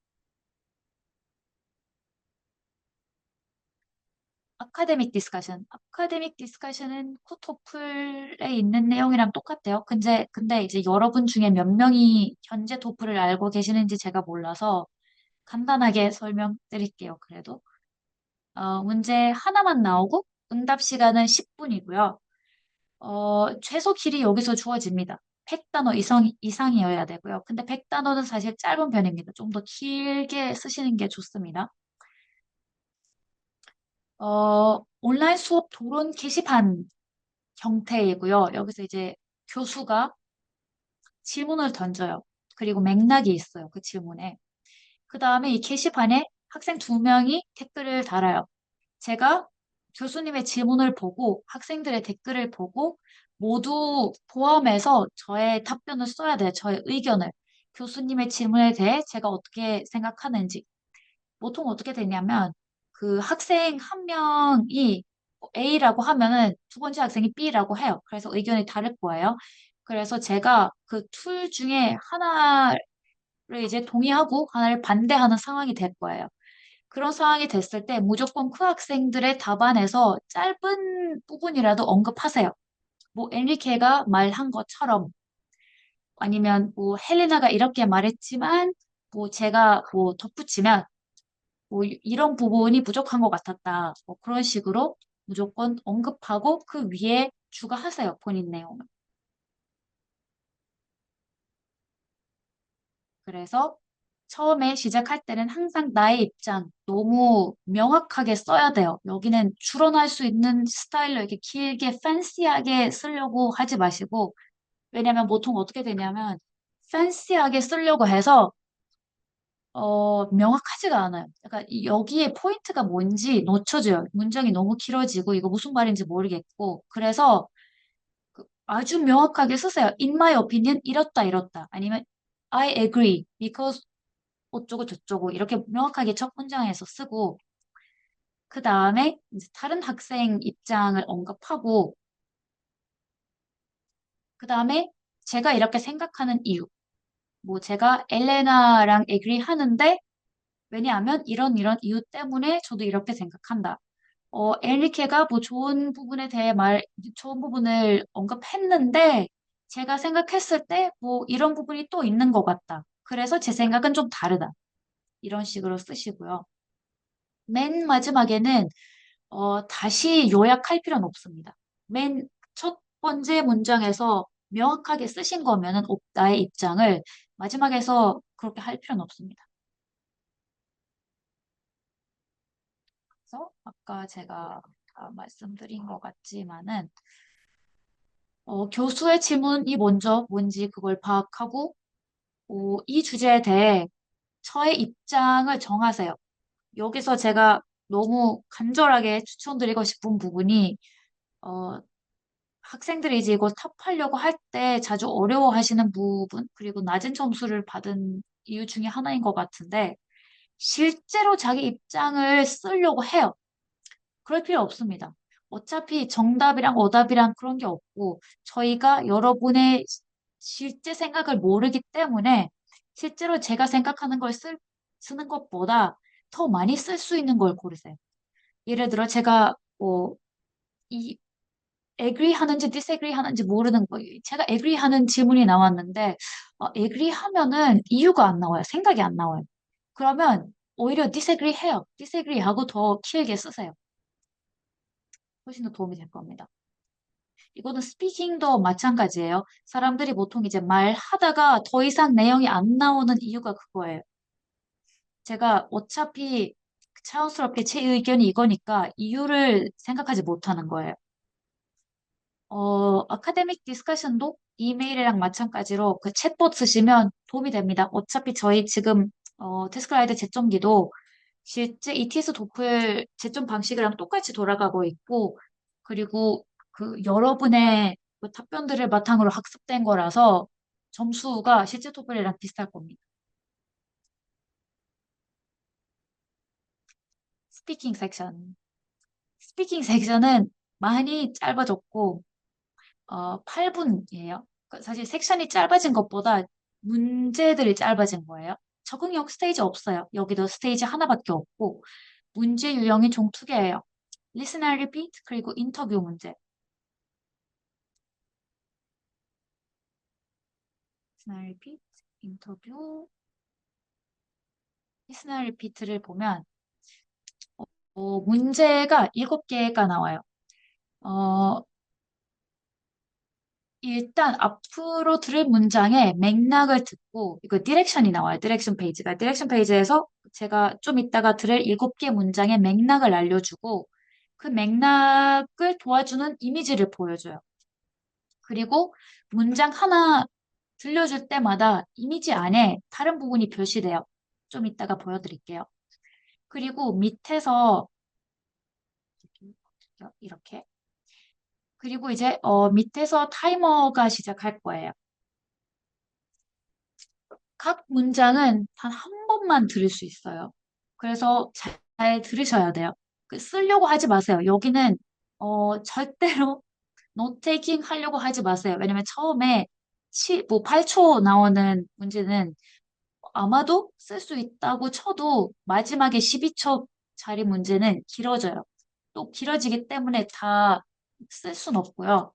아카데믹 디스커션. 아카데믹 디스커션은 코토플에 있는 내용이랑 똑같아요. 근데 이제 여러분 중에 몇 명이 현재 토플을 알고 계시는지 제가 몰라서 간단하게 설명드릴게요. 그래도. 문제 하나만 나오고 응답 시간은 10분이고요. 최소 길이 여기서 주어집니다. 100단어 이상이어야 되고요. 근데 100단어는 사실 짧은 편입니다. 좀 더 길게 쓰시는 게 좋습니다. 온라인 수업 토론 게시판 형태이고요. 여기서 이제 교수가 질문을 던져요. 그리고 맥락이 있어요. 그 질문에. 그 다음에 이 게시판에 학생 두 명이 댓글을 달아요. 제가 교수님의 질문을 보고 학생들의 댓글을 보고 모두 포함해서 저의 답변을 써야 돼요. 저의 의견을. 교수님의 질문에 대해 제가 어떻게 생각하는지. 보통 어떻게 되냐면 그 학생 한 명이 A라고 하면은 두 번째 학생이 B라고 해요. 그래서 의견이 다를 거예요. 그래서 제가 그 툴 중에 하나를 이제 동의하고 하나를 반대하는 상황이 될 거예요. 그런 상황이 됐을 때 무조건 그 학생들의 답안에서 짧은 부분이라도 언급하세요. 뭐 엔리케가 말한 것처럼 아니면 뭐 헬레나가 이렇게 말했지만 뭐 제가 뭐 덧붙이면 뭐 이런 부분이 부족한 것 같았다. 뭐 그런 식으로 무조건 언급하고 그 위에 추가하세요. 본인 내용을. 그래서 처음에 시작할 때는 항상 나의 입장 너무 명확하게 써야 돼요. 여기는 추론할 수 있는 스타일로 이렇게 길게 팬시하게 쓰려고 하지 마시고 왜냐면 보통 어떻게 되냐면 팬시하게 쓰려고 해서 명확하지가 않아요. 약간 여기에 포인트가 뭔지 놓쳐져요. 문장이 너무 길어지고 이거 무슨 말인지 모르겠고 그래서 그 아주 명확하게 쓰세요. In my opinion 이렇다 이렇다 아니면 I agree because 어쩌고 저쩌고 이렇게 명확하게 첫 문장에서 쓰고 그 다음에 이제 다른 학생 입장을 언급하고 그 다음에 제가 이렇게 생각하는 이유 뭐 제가 엘레나랑 agree 하는데 왜냐하면 이런 이유 때문에 저도 이렇게 생각한다. 엔리케가 뭐 좋은 부분을 언급했는데 제가 생각했을 때 뭐 이런 부분이 또 있는 것 같다. 그래서 제 생각은 좀 다르다. 이런 식으로 쓰시고요. 맨 마지막에는 다시 요약할 필요는 없습니다. 맨 첫 번째 문장에서 명확하게 쓰신 거면은 나의 입장을 마지막에서 그렇게 할 필요는 없습니다. 그래서 아까 제가 다 말씀드린 것 같지만은 교수의 질문이 먼저 뭔지 그걸 파악하고 이 주제에 대해 저의 입장을 정하세요. 여기서 제가 너무 간절하게 추천드리고 싶은 부분이, 어, 학생들이 이제 이걸 탑하려고 할 때 자주 어려워하시는 부분, 그리고 낮은 점수를 받은 이유 중에 하나인 것 같은데, 실제로 자기 입장을 쓰려고 해요. 그럴 필요 없습니다. 어차피 정답이랑 오답이랑 그런 게 없고, 저희가 여러분의 실제 생각을 모르기 때문에, 실제로 제가 생각하는 걸 쓰는 것보다 더 많이 쓸 수 있는 걸 고르세요. 예를 들어, 제가, 이 agree 하는지 disagree 하는지 모르는 거예요. 제가 agree 하는 질문이 나왔는데, agree 하면은 이유가 안 나와요. 생각이 안 나와요. 그러면 오히려 disagree 해요. disagree 하고 더 길게 쓰세요. 훨씬 더 도움이 될 겁니다. 이거는 스피킹도 마찬가지예요. 사람들이 보통 이제 말하다가 더 이상 내용이 안 나오는 이유가 그거예요. 제가 어차피 자연스럽게 제 의견이 이거니까 이유를 생각하지 못하는 거예요. 아카데믹 디스커션도 이메일이랑 마찬가지로 그 챗봇 쓰시면 도움이 됩니다. 어차피 저희 지금 데스크라이드 채점기도 실제 ETS 도플 채점 방식이랑 똑같이 돌아가고 있고, 그리고 그 여러분의 그 답변들을 바탕으로 학습된 거라서 점수가 실제 토플이랑 비슷할 겁니다. 스피킹 섹션. 스피킹 섹션은 많이 짧아졌고, 8분이에요. 사실 섹션이 짧아진 것보다 문제들이 짧아진 거예요. 적응력 스테이지 없어요. 여기도 스테이지 하나밖에 없고, 문제 유형이 총 두 개예요. Listen and repeat, 그리고 인터뷰 문제. Listen and repeat, 인터뷰. Listen and repeat를 보면, 문제가 7개가 나와요. 어, 일단 앞으로 들을 문장의 맥락을 듣고 이거 디렉션이 나와요. 디렉션 페이지가. 디렉션 페이지에서 제가 좀 이따가 들을 7개 문장의 맥락을 알려주고 그 맥락을 도와주는 이미지를 보여줘요. 그리고 문장 하나 들려줄 때마다 이미지 안에 다른 부분이 표시돼요. 좀 이따가 보여드릴게요. 그리고 밑에서 이렇게. 그리고 이제 밑에서 타이머가 시작할 거예요. 각 문장은 단 한 번만 들을 수 있어요. 그래서 잘 들으셔야 돼요. 쓰려고 하지 마세요. 여기는 절대로 노트 테이킹 하려고 하지 마세요. 왜냐면 처음에 8초 나오는 문제는 아마도 쓸 수 있다고 쳐도 마지막에 12초짜리 문제는 길어져요. 또 길어지기 때문에 다 쓸 순 없고요.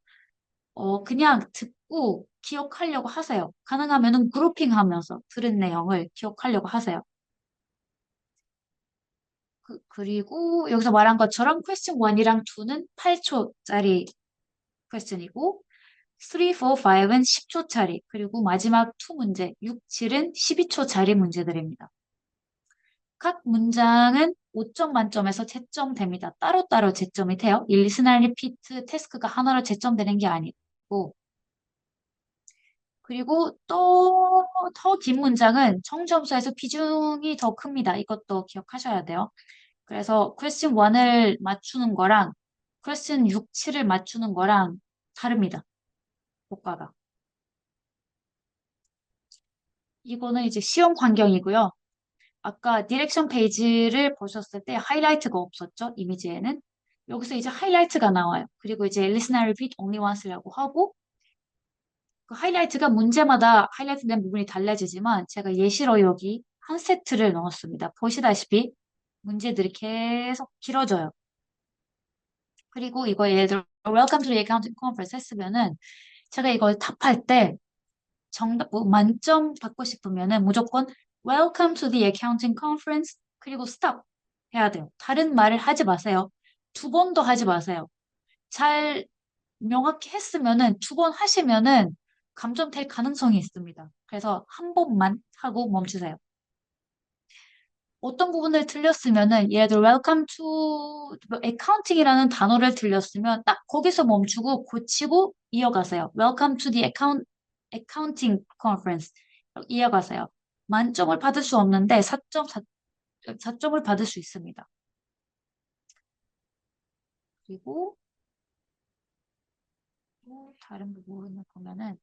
그냥 듣고 기억하려고 하세요. 가능하면은 그룹핑 하면서 들은 내용을 기억하려고 하세요. 그리고 여기서 말한 것처럼 퀘스천 1이랑 2는 8초짜리 퀘스천이고 3, 4, 5은 10초짜리 그리고 마지막 2 문제 6, 7은 12초짜리 문제들입니다. 각 문장은 5점 만점에서 채점됩니다. 따로따로 채점이 돼요. 일리스나 리피트 태스크가 하나로 채점되는 게 아니고 그리고 또 더 긴 문장은 청점수에서 비중이 더 큽니다. 이것도 기억하셔야 돼요. 그래서 퀘스천 1을 맞추는 거랑 퀘스천 6, 7을 맞추는 거랑 다릅니다. 효과가. 이거는 이제 시험 환경이고요. 아까 디렉션 페이지를 보셨을 때 하이라이트가 없었죠? 이미지에는. 여기서 이제 하이라이트가 나와요. 그리고 이제 listen and repeat only once라고 하고 그 하이라이트가 문제마다 하이라이트 된 부분이 달라지지만 제가 예시로 여기 한 세트를 넣었습니다. 보시다시피 문제들이 계속 길어져요. 그리고 이거 예를 들어 Welcome to the Accounting Conference 했으면은 제가 이걸 탑할 때 정답 뭐 만점 받고 싶으면은 무조건 Welcome to the Accounting Conference 그리고 stop 해야 돼요. 다른 말을 하지 마세요. 두 번도 하지 마세요. 잘 명확히 했으면은 두 번 하시면은 감점될 가능성이 있습니다. 그래서 한 번만 하고 멈추세요. 어떤 부분을 틀렸으면은 예를 들어 welcome to accounting이라는 단어를 틀렸으면 딱 거기서 멈추고 고치고 이어가세요. Welcome to the accounting conference. 이어가세요. 만점을 받을 수 없는데 4점을 받을 수 있습니다. 그리고 또 다른 부분을 보면은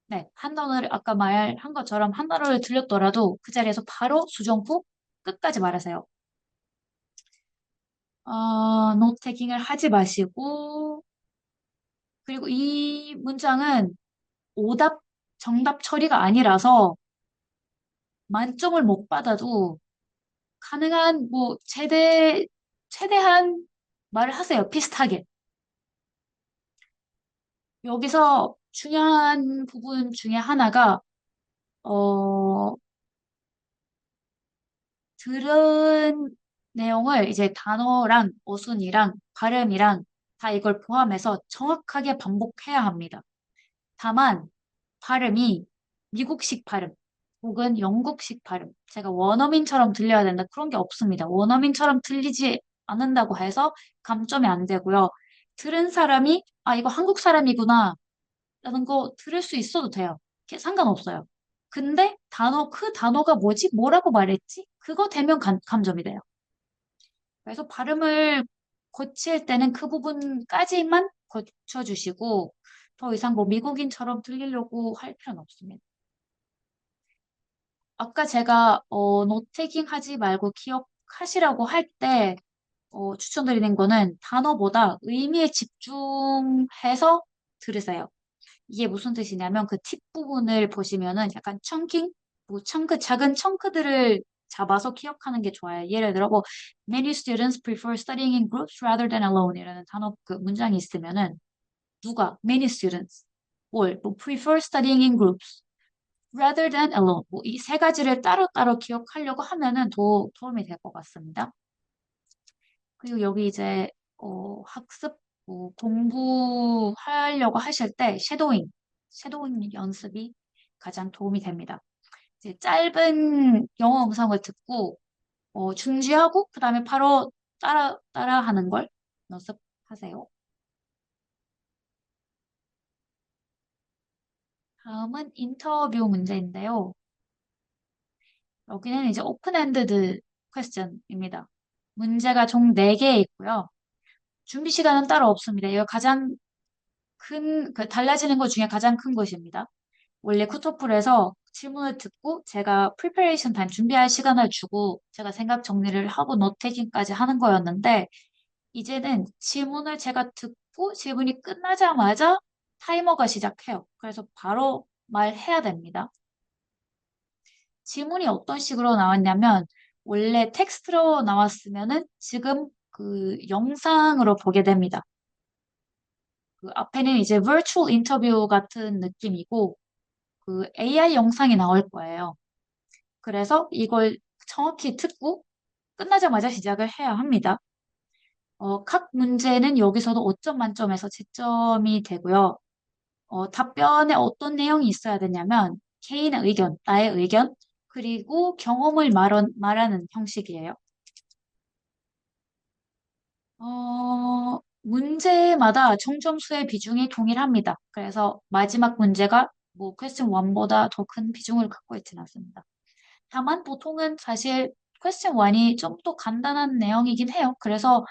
네, 한 단어를 아까 말한 것처럼 한 단어를 들렸더라도 그 자리에서 바로 수정후 끝까지 말하세요. 노트태킹을 하지 마시고 그리고 이 문장은 오답 정답 처리가 아니라서 만점을 못 받아도 가능한 뭐 최대한 말을 하세요. 비슷하게. 여기서 중요한 부분 중에 하나가 어 들은 내용을 이제 단어랑 어순이랑 발음이랑 다 이걸 포함해서 정확하게 반복해야 합니다. 다만 발음이 미국식 발음 혹은 영국식 발음 제가 원어민처럼 들려야 된다 그런 게 없습니다. 원어민처럼 들리지 않는다고 해서 감점이 안 되고요. 들은 사람이 아 이거 한국 사람이구나 라는 거 들을 수 있어도 돼요. 상관없어요. 근데 그 단어가 뭐지? 뭐라고 말했지? 그거 되면 감점이 돼요. 그래서 발음을 고칠 때는 그 부분까지만 고쳐주시고 더 이상 뭐 미국인처럼 들리려고 할 필요는 없습니다. 아까 제가 노테킹 하지 말고 기억하시라고 할 때 추천드리는 거는 단어보다 의미에 집중해서 들으세요. 이게 무슨 뜻이냐면 그 팁 부분을 보시면은 약간 청킹, 뭐 작은 청크들을 잡아서 기억하는 게 좋아요. 예를 들어 뭐 many students prefer studying in groups rather than alone 이라는 단어 그 문장이 있으면은 누가 many students 뭐 prefer studying in groups rather than alone 뭐 이 세 가지를 따로따로 기억하려고 하면은 더 도움이 될 것 같습니다. 그리고 여기 이제 학습 뭐 공부하려고 하실 때 섀도잉 연습이 가장 도움이 됩니다. 이제 짧은 영어 음성을 듣고 중지하고 그다음에 바로 따라하는 걸 연습하세요. 다음은 인터뷰 문제인데요. 여기는 이제 오픈엔드드 퀘스천입니다. 문제가 총 4개 있고요. 준비 시간은 따로 없습니다. 이거 가장 달라지는 것 중에 가장 큰 것입니다. 원래 쿠토플에서 질문을 듣고 제가 프리퍼레이션 타임 준비할 시간을 주고 제가 생각 정리를 하고 노트 테이킹까지 하는 거였는데 이제는 질문을 제가 듣고 질문이 끝나자마자 타이머가 시작해요. 그래서 바로 말해야 됩니다. 질문이 어떤 식으로 나왔냐면 원래 텍스트로 나왔으면은 지금 그 영상으로 보게 됩니다. 그 앞에는 이제 virtual 인터뷰 같은 느낌이고 그 AI 영상이 나올 거예요. 그래서 이걸 정확히 듣고 끝나자마자 시작을 해야 합니다. 각 문제는 여기서도 5점 만점에서 채점이 되고요. 답변에 어떤 내용이 있어야 되냐면 개인의 의견, 나의 의견, 그리고 경험을 말하는 형식이에요. 문제마다 총점수의 비중이 동일합니다. 그래서 마지막 문제가 뭐 퀘스천 1보다 더 큰 비중을 갖고 있지는 않습니다. 다만 보통은 사실 퀘스천 1이 좀 더 간단한 내용이긴 해요. 그래서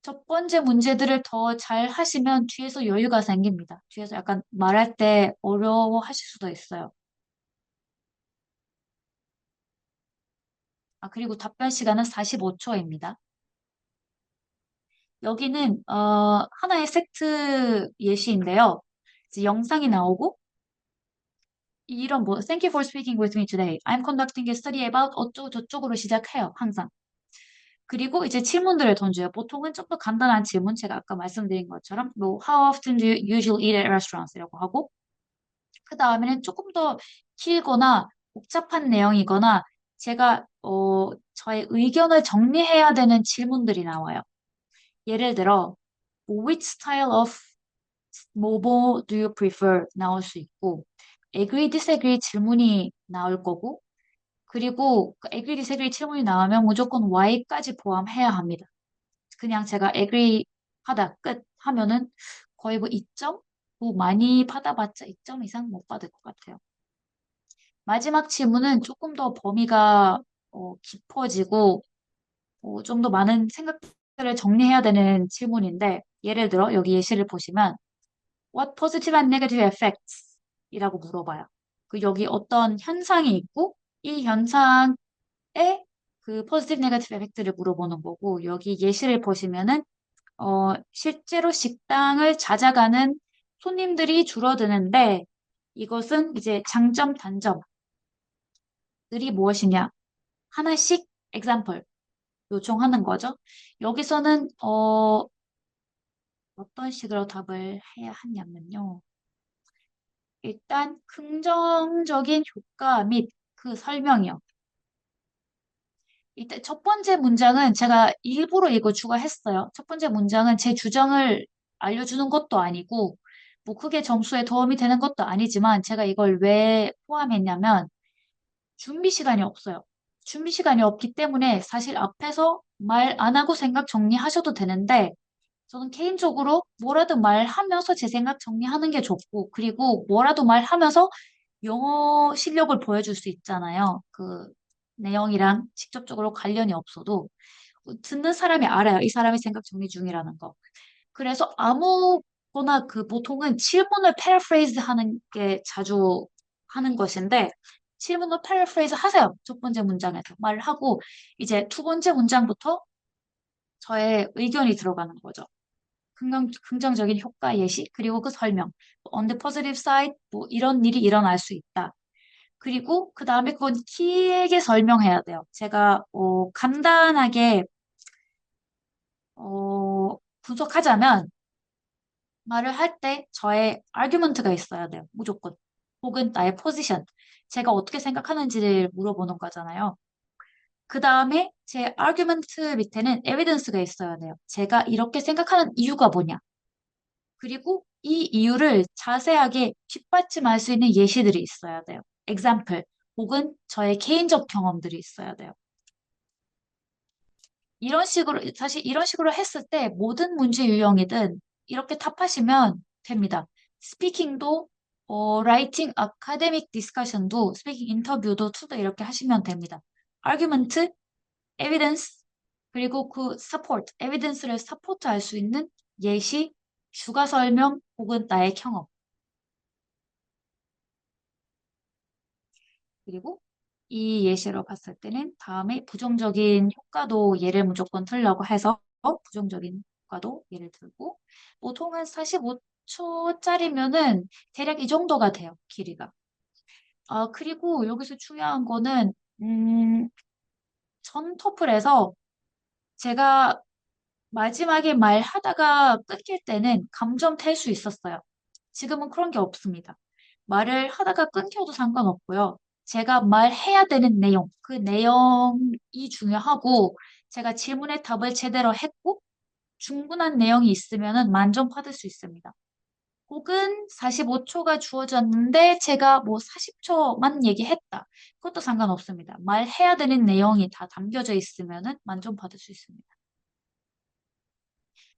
첫 번째 문제들을 더 잘 하시면 뒤에서 여유가 생깁니다. 뒤에서 약간 말할 때 어려워 하실 수도 있어요. 아, 그리고 답변 시간은 45초입니다. 여기는, 하나의 섹트 예시인데요. 이제 영상이 나오고, 이런 뭐, Thank you for speaking with me today. I'm conducting a study about 어쩌고 저쩌고로 시작해요, 항상. 그리고 이제 질문들을 던져요. 보통은 좀 더 간단한 질문, 제가 아까 말씀드린 것처럼, 뭐, How often do you usually eat at restaurants? 이라고 하고, 그 다음에는 조금 더 길거나 복잡한 내용이거나 제가 저의 의견을 정리해야 되는 질문들이 나와요. 예를 들어 Which style of mobile do you prefer? 나올 수 있고 agree, disagree 질문이 나올 거고 그리고 그 agree, disagree 질문이 나오면 무조건 why까지 포함해야 합니다. 그냥 제가 agree 하다 끝 하면은 거의 뭐 2점? 뭐 많이 받아봤자 2점 이상 못 받을 것 같아요. 마지막 질문은 조금 더 범위가 깊어지고 좀 더 많은 생각들을 정리해야 되는 질문인데 예를 들어 여기 예시를 보시면 What positive and negative effects? 이라고 물어봐요. 그 여기 어떤 현상이 있고 이 현상의 그 positive negative effect를 물어보는 거고 여기 예시를 보시면은 실제로 식당을 찾아가는 손님들이 줄어드는데 이것은 이제 장점, 단점들이 무엇이냐? 하나씩 example 요청하는 거죠. 여기서는 어떤 식으로 답을 해야 하냐면요. 일단 긍정적인 효과 및 그 설명이요. 일단 첫 번째 문장은 제가 일부러 이거 추가했어요. 첫 번째 문장은 제 주장을 알려주는 것도 아니고, 뭐 크게 점수에 도움이 되는 것도 아니지만, 제가 이걸 왜 포함했냐면, 준비 시간이 없어요. 준비 시간이 없기 때문에 사실 앞에서 말 안 하고 생각 정리하셔도 되는데, 저는 개인적으로 뭐라도 말하면서 제 생각 정리하는 게 좋고, 그리고 뭐라도 말하면서 영어 실력을 보여줄 수 있잖아요. 그 내용이랑 직접적으로 관련이 없어도 듣는 사람이 알아요. 이 사람이 생각 정리 중이라는 거. 그래서 아무거나 그 보통은 질문을 paraphrase 하는 게 자주 하는 것인데 질문을 paraphrase 하세요. 첫 번째 문장에서 말을 하고 이제 두 번째 문장부터 저의 의견이 들어가는 거죠. 긍정적인 효과 예시, 그리고 그 설명. On the positive side, 뭐 이런 일이 일어날 수 있다. 그리고 그 다음에 그건 키에게 설명해야 돼요. 제가 간단하게 분석하자면 말을 할 때 저의 아규먼트가 있어야 돼요. 무조건. 혹은 나의 포지션. 제가 어떻게 생각하는지를 물어보는 거잖아요. 그 다음에 제 아규먼트 밑에는 에비던스가 있어야 돼요. 제가 이렇게 생각하는 이유가 뭐냐. 그리고 이 이유를 자세하게 뒷받침할 수 있는 예시들이 있어야 돼요. example 혹은 저의 개인적 경험들이 있어야 돼요. 이런 식으로, 사실 이런 식으로 했을 때 모든 문제 유형이든 이렇게 답하시면 됩니다. 스피킹도, 라이팅, 아카데믹 디스커션도, 스피킹 인터뷰도 투도 이렇게 하시면 됩니다. 아규먼트, 에비던스, 그리고 그 서포트, 에비던스를 서포트할 수 있는 예시, 추가 설명 혹은 나의 경험. 그리고 이 예시로 봤을 때는 다음에 부정적인 효과도 예를 무조건 들려고 해서 부정적인 효과도 예를 들고 보통은 45초짜리면은 대략 이 정도가 돼요, 길이가. 아, 그리고 여기서 중요한 거는 전 토플에서 제가 마지막에 말하다가 끊길 때는 감정 탈 수 있었어요. 지금은 그런 게 없습니다. 말을 하다가 끊겨도 상관없고요. 제가 말해야 되는 내용, 그 내용이 중요하고, 제가 질문에 답을 제대로 했고, 충분한 내용이 있으면 만점 받을 수 있습니다. 혹은 45초가 주어졌는데, 제가 뭐 40초만 얘기했다. 그것도 상관없습니다. 말해야 되는 내용이 다 담겨져 있으면 만점 받을 수 있습니다.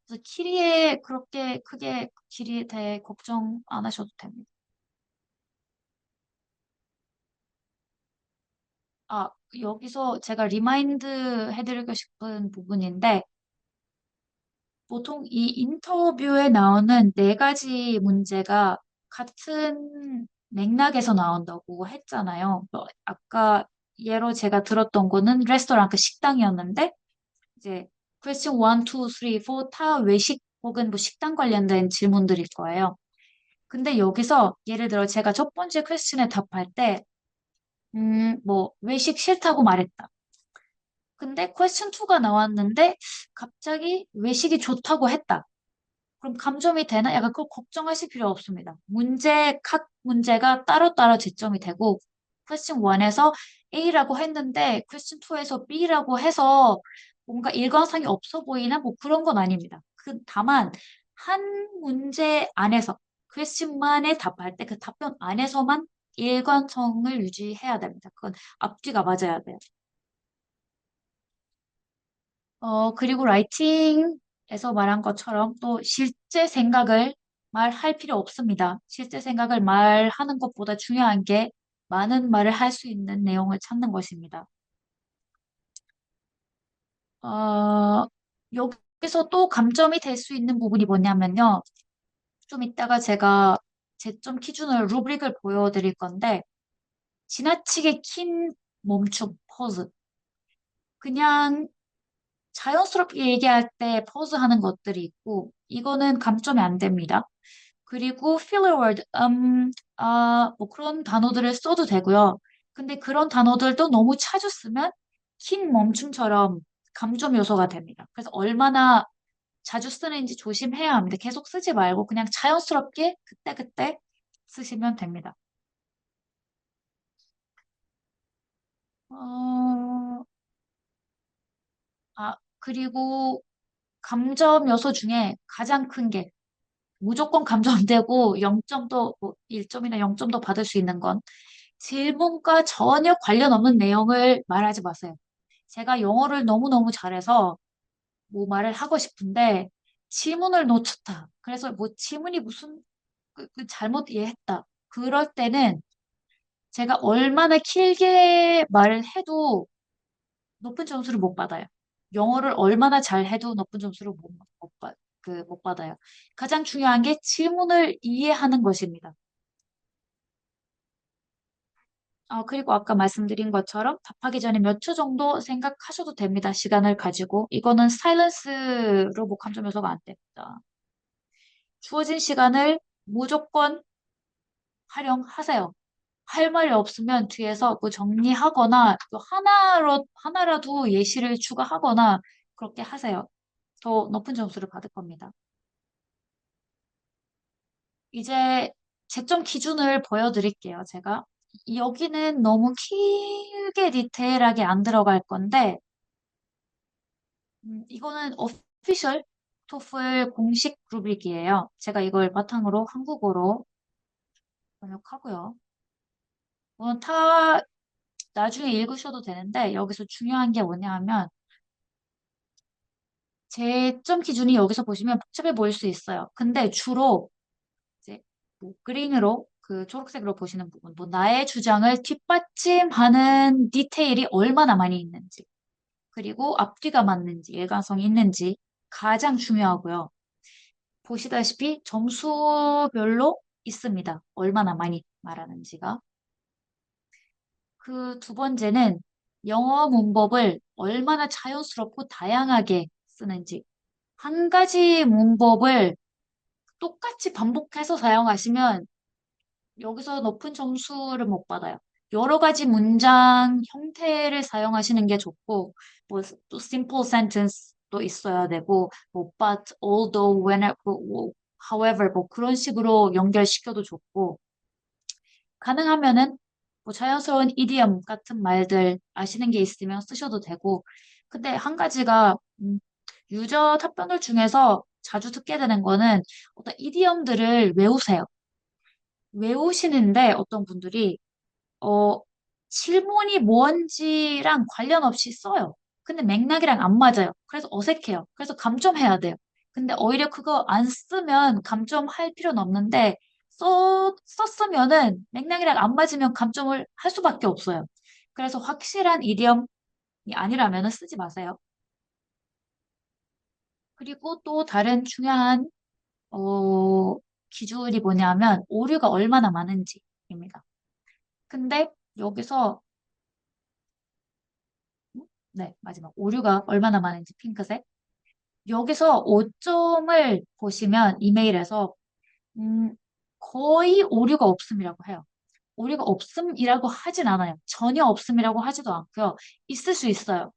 그래서 키리에 그렇게 크게 길이에 대해 걱정 안 하셔도 됩니다. 아, 여기서 제가 리마인드 해드리고 싶은 부분인데, 보통 이 인터뷰에 나오는 네 가지 문제가 같은 맥락에서 나온다고 했잖아요. 아까 예로 제가 들었던 거는 레스토랑 그 식당이었는데, 이제 question 1, 2, 3, 4 다 외식 혹은 뭐 식당 관련된 질문들일 거예요. 근데 여기서 예를 들어 제가 첫 번째 퀘스천에 답할 때, 뭐 외식 싫다고 말했다. 근데 퀘스천 2가 나왔는데 갑자기 외식이 좋다고 했다. 그럼 감점이 되나? 약간 그걸 걱정하실 필요 없습니다. 각 문제가 따로따로 채점이 되고 퀘스천 1에서 A라고 했는데 퀘스천 2에서 B라고 해서 뭔가 일관성이 없어 보이나? 뭐 그런 건 아닙니다. 다만 한 문제 안에서 퀘스천만에 답할 때 그 답변 안에서만 일관성을 유지해야 됩니다. 그건 앞뒤가 맞아야 돼요. 그리고 라이팅에서 말한 것처럼 또 실제 생각을 말할 필요 없습니다. 실제 생각을 말하는 것보다 중요한 게 많은 말을 할 수 있는 내용을 찾는 것입니다. 어, 여기서 또 감점이 될 수 있는 부분이 뭐냐면요. 좀 이따가 제가 채점 기준으로 루브릭을 보여드릴 건데, 지나치게 긴 멈춤, 퍼즈. 그냥 자연스럽게 얘기할 때 퍼즈 하는 것들이 있고, 이거는 감점이 안 됩니다. 그리고 filler word, 뭐 그런 단어들을 써도 되고요. 근데 그런 단어들도 너무 자주 쓰면 긴 멈춤처럼 감점 요소가 됩니다. 그래서 얼마나 자주 쓰는지 조심해야 합니다. 계속 쓰지 말고 그냥 자연스럽게 그때그때 쓰시면 됩니다. 어, 그리고 감점 요소 중에 가장 큰 게 무조건 감점되고 0점도, 뭐 1점이나 0점도 받을 수 있는 건 질문과 전혀 관련 없는 내용을 말하지 마세요. 제가 영어를 너무너무 잘해서 뭐 말을 하고 싶은데 질문을 놓쳤다. 그래서 뭐 질문이 무슨 그 잘못 이해했다. 그럴 때는 제가 얼마나 길게 말을 해도 높은 점수를 못 받아요. 영어를 얼마나 잘해도 높은 점수를 못 받아요. 가장 중요한 게 질문을 이해하는 것입니다. 그리고 아까 말씀드린 것처럼 답하기 전에 몇 초 정도 생각하셔도 됩니다. 시간을 가지고. 이거는 사일런스로 목함점 요소가 안 됩니다. 주어진 시간을 무조건 활용하세요. 할 말이 없으면 뒤에서 뭐 정리하거나 또 하나라도 예시를 추가하거나 그렇게 하세요. 더 높은 점수를 받을 겁니다. 이제 채점 기준을 보여드릴게요, 제가. 여기는 너무 길게 디테일하게 안 들어갈 건데, 이거는 오피셜 토플 공식 루브릭이에요. 제가 이걸 바탕으로 한국어로 번역하고요. 다 나중에 읽으셔도 되는데, 여기서 중요한 게 뭐냐 하면, 채점 기준이 여기서 보시면 복잡해 보일 수 있어요. 근데 주로 이제 뭐 그린으로 그 초록색으로 보시는 부분, 뭐 나의 주장을 뒷받침하는 디테일이 얼마나 많이 있는지, 그리고 앞뒤가 맞는지, 일관성이 있는지 가장 중요하고요. 보시다시피 점수별로 있습니다. 얼마나 많이 말하는지가. 그 두 번째는 영어 문법을 얼마나 자연스럽고 다양하게 쓰는지. 한 가지 문법을 똑같이 반복해서 사용하시면 여기서 높은 점수를 못 받아요. 여러 가지 문장 형태를 사용하시는 게 좋고, 뭐, 또 simple sentence도 있어야 되고, 뭐, but, although, whenever, 뭐, however, 뭐, 그런 식으로 연결시켜도 좋고, 가능하면은, 뭐, 자연스러운 idiom 같은 말들 아시는 게 있으면 쓰셔도 되고, 근데 한 가지가, 유저 답변들 중에서 자주 듣게 되는 거는 어떤 이디엄들을 외우세요. 외우시는데 어떤 분들이 어, 질문이 뭔지랑 관련 없이 써요. 근데 맥락이랑 안 맞아요. 그래서 어색해요. 그래서 감점해야 돼요. 근데 오히려 그거 안 쓰면 감점할 필요는 없는데 썼으면은 맥락이랑 안 맞으면 감점을 할 수밖에 없어요. 그래서 확실한 이디엄이 아니라면 쓰지 마세요. 그리고 또 다른 중요한 기준이 뭐냐면 오류가 얼마나 많은지입니다. 근데 여기서 네, 마지막 오류가 얼마나 많은지 핑크색. 여기서 5점을 보시면 이메일에서 음, 거의 오류가 없음이라고 해요. 오류가 없음이라고 하진 않아요. 전혀 없음이라고 하지도 않고요. 있을 수 있어요.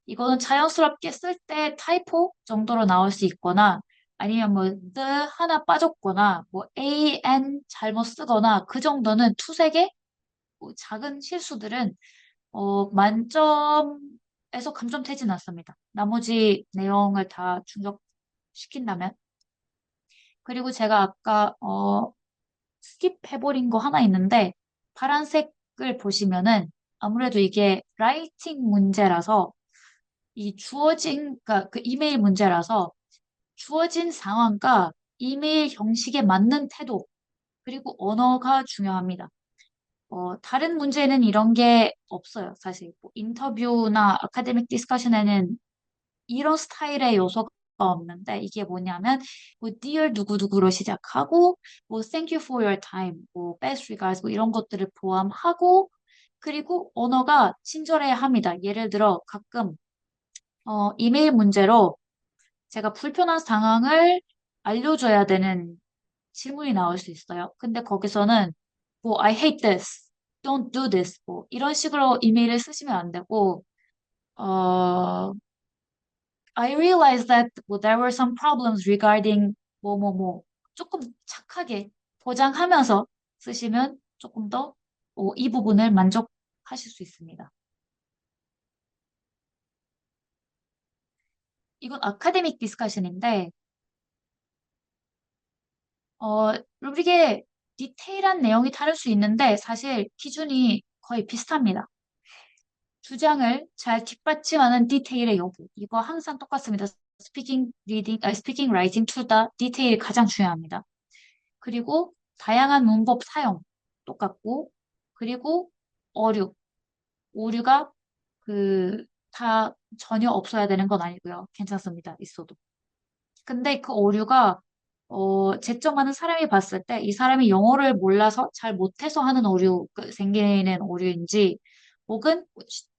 이거는 자연스럽게 쓸 때 타이포 정도로 나올 수 있거나 아니면 뭐 the 하나 빠졌거나 뭐 an 잘못 쓰거나 그 정도는 투색의 뭐 작은 실수들은 만점에서 감점되진 않습니다. 나머지 내용을 다 충족시킨다면. 그리고 제가 아까, 스킵해버린 거 하나 있는데, 파란색을 보시면은 아무래도 이게 라이팅 문제라서, 그러니까 그 이메일 문제라서, 주어진 상황과 이메일 형식에 맞는 태도, 그리고 언어가 중요합니다. 다른 문제는 이런 게 없어요, 사실. 뭐 인터뷰나 아카데믹 디스커션에는 이런 스타일의 요소가 없는데, 이게 뭐냐면, 뭐, dear 누구누구로 시작하고, 뭐, thank you for your time, 뭐, best regards, 뭐, 이런 것들을 포함하고, 그리고 언어가 친절해야 합니다. 예를 들어, 가끔, 이메일 문제로 제가 불편한 상황을 알려줘야 되는 질문이 나올 수 있어요. 근데 거기서는 뭐 I hate this, don't do this 뭐 이런 식으로 이메일을 쓰시면 안 되고 어 I realized that 뭐, there were some problems regarding 뭐뭐뭐 조금 착하게 포장하면서 쓰시면 조금 더 이 부분을 만족하실 수 있습니다. 이건 아카데믹 디스커션인데 루브릭의 디테일한 내용이 다를 수 있는데 사실 기준이 거의 비슷합니다. 주장을 잘 뒷받침하는 디테일의 여부. 이거 항상 똑같습니다. 스피킹, 라이팅 둘 다 디테일이 가장 중요합니다. 그리고 다양한 문법 사용 똑같고, 그리고 어류. 오류가 다 전혀 없어야 되는 건 아니고요. 괜찮습니다. 있어도. 근데 그 오류가 채점하는 사람이 봤을 때 이 사람이 영어를 몰라서 잘 못해서 하는 오류, 생기는 오류인지, 혹은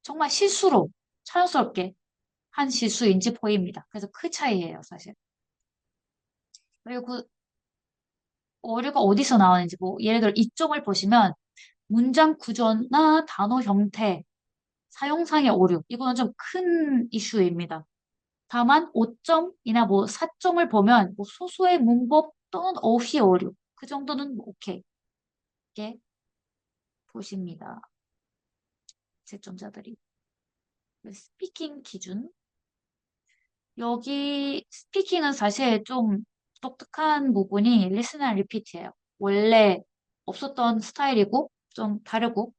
정말 실수로 자연스럽게 한 실수인지 보입니다. 그래서 그 차이예요, 사실. 그리고 그 오류가 어디서 나오는지, 뭐, 예를 들어 이쪽을 보시면 문장 구조나 단어 형태, 사용상의 오류, 이거는 좀 큰 이슈입니다. 다만 5점이나 뭐 4점을 보면 뭐 소수의 문법 또는 어휘 오류, 그 정도는 뭐 오케이. 이렇게 보십니다. 채점자들이. 스피킹 기준. 여기 스피킹은 사실 좀 독특한 부분이 listen and repeat예요. 원래 없었던 스타일이고 좀 다르고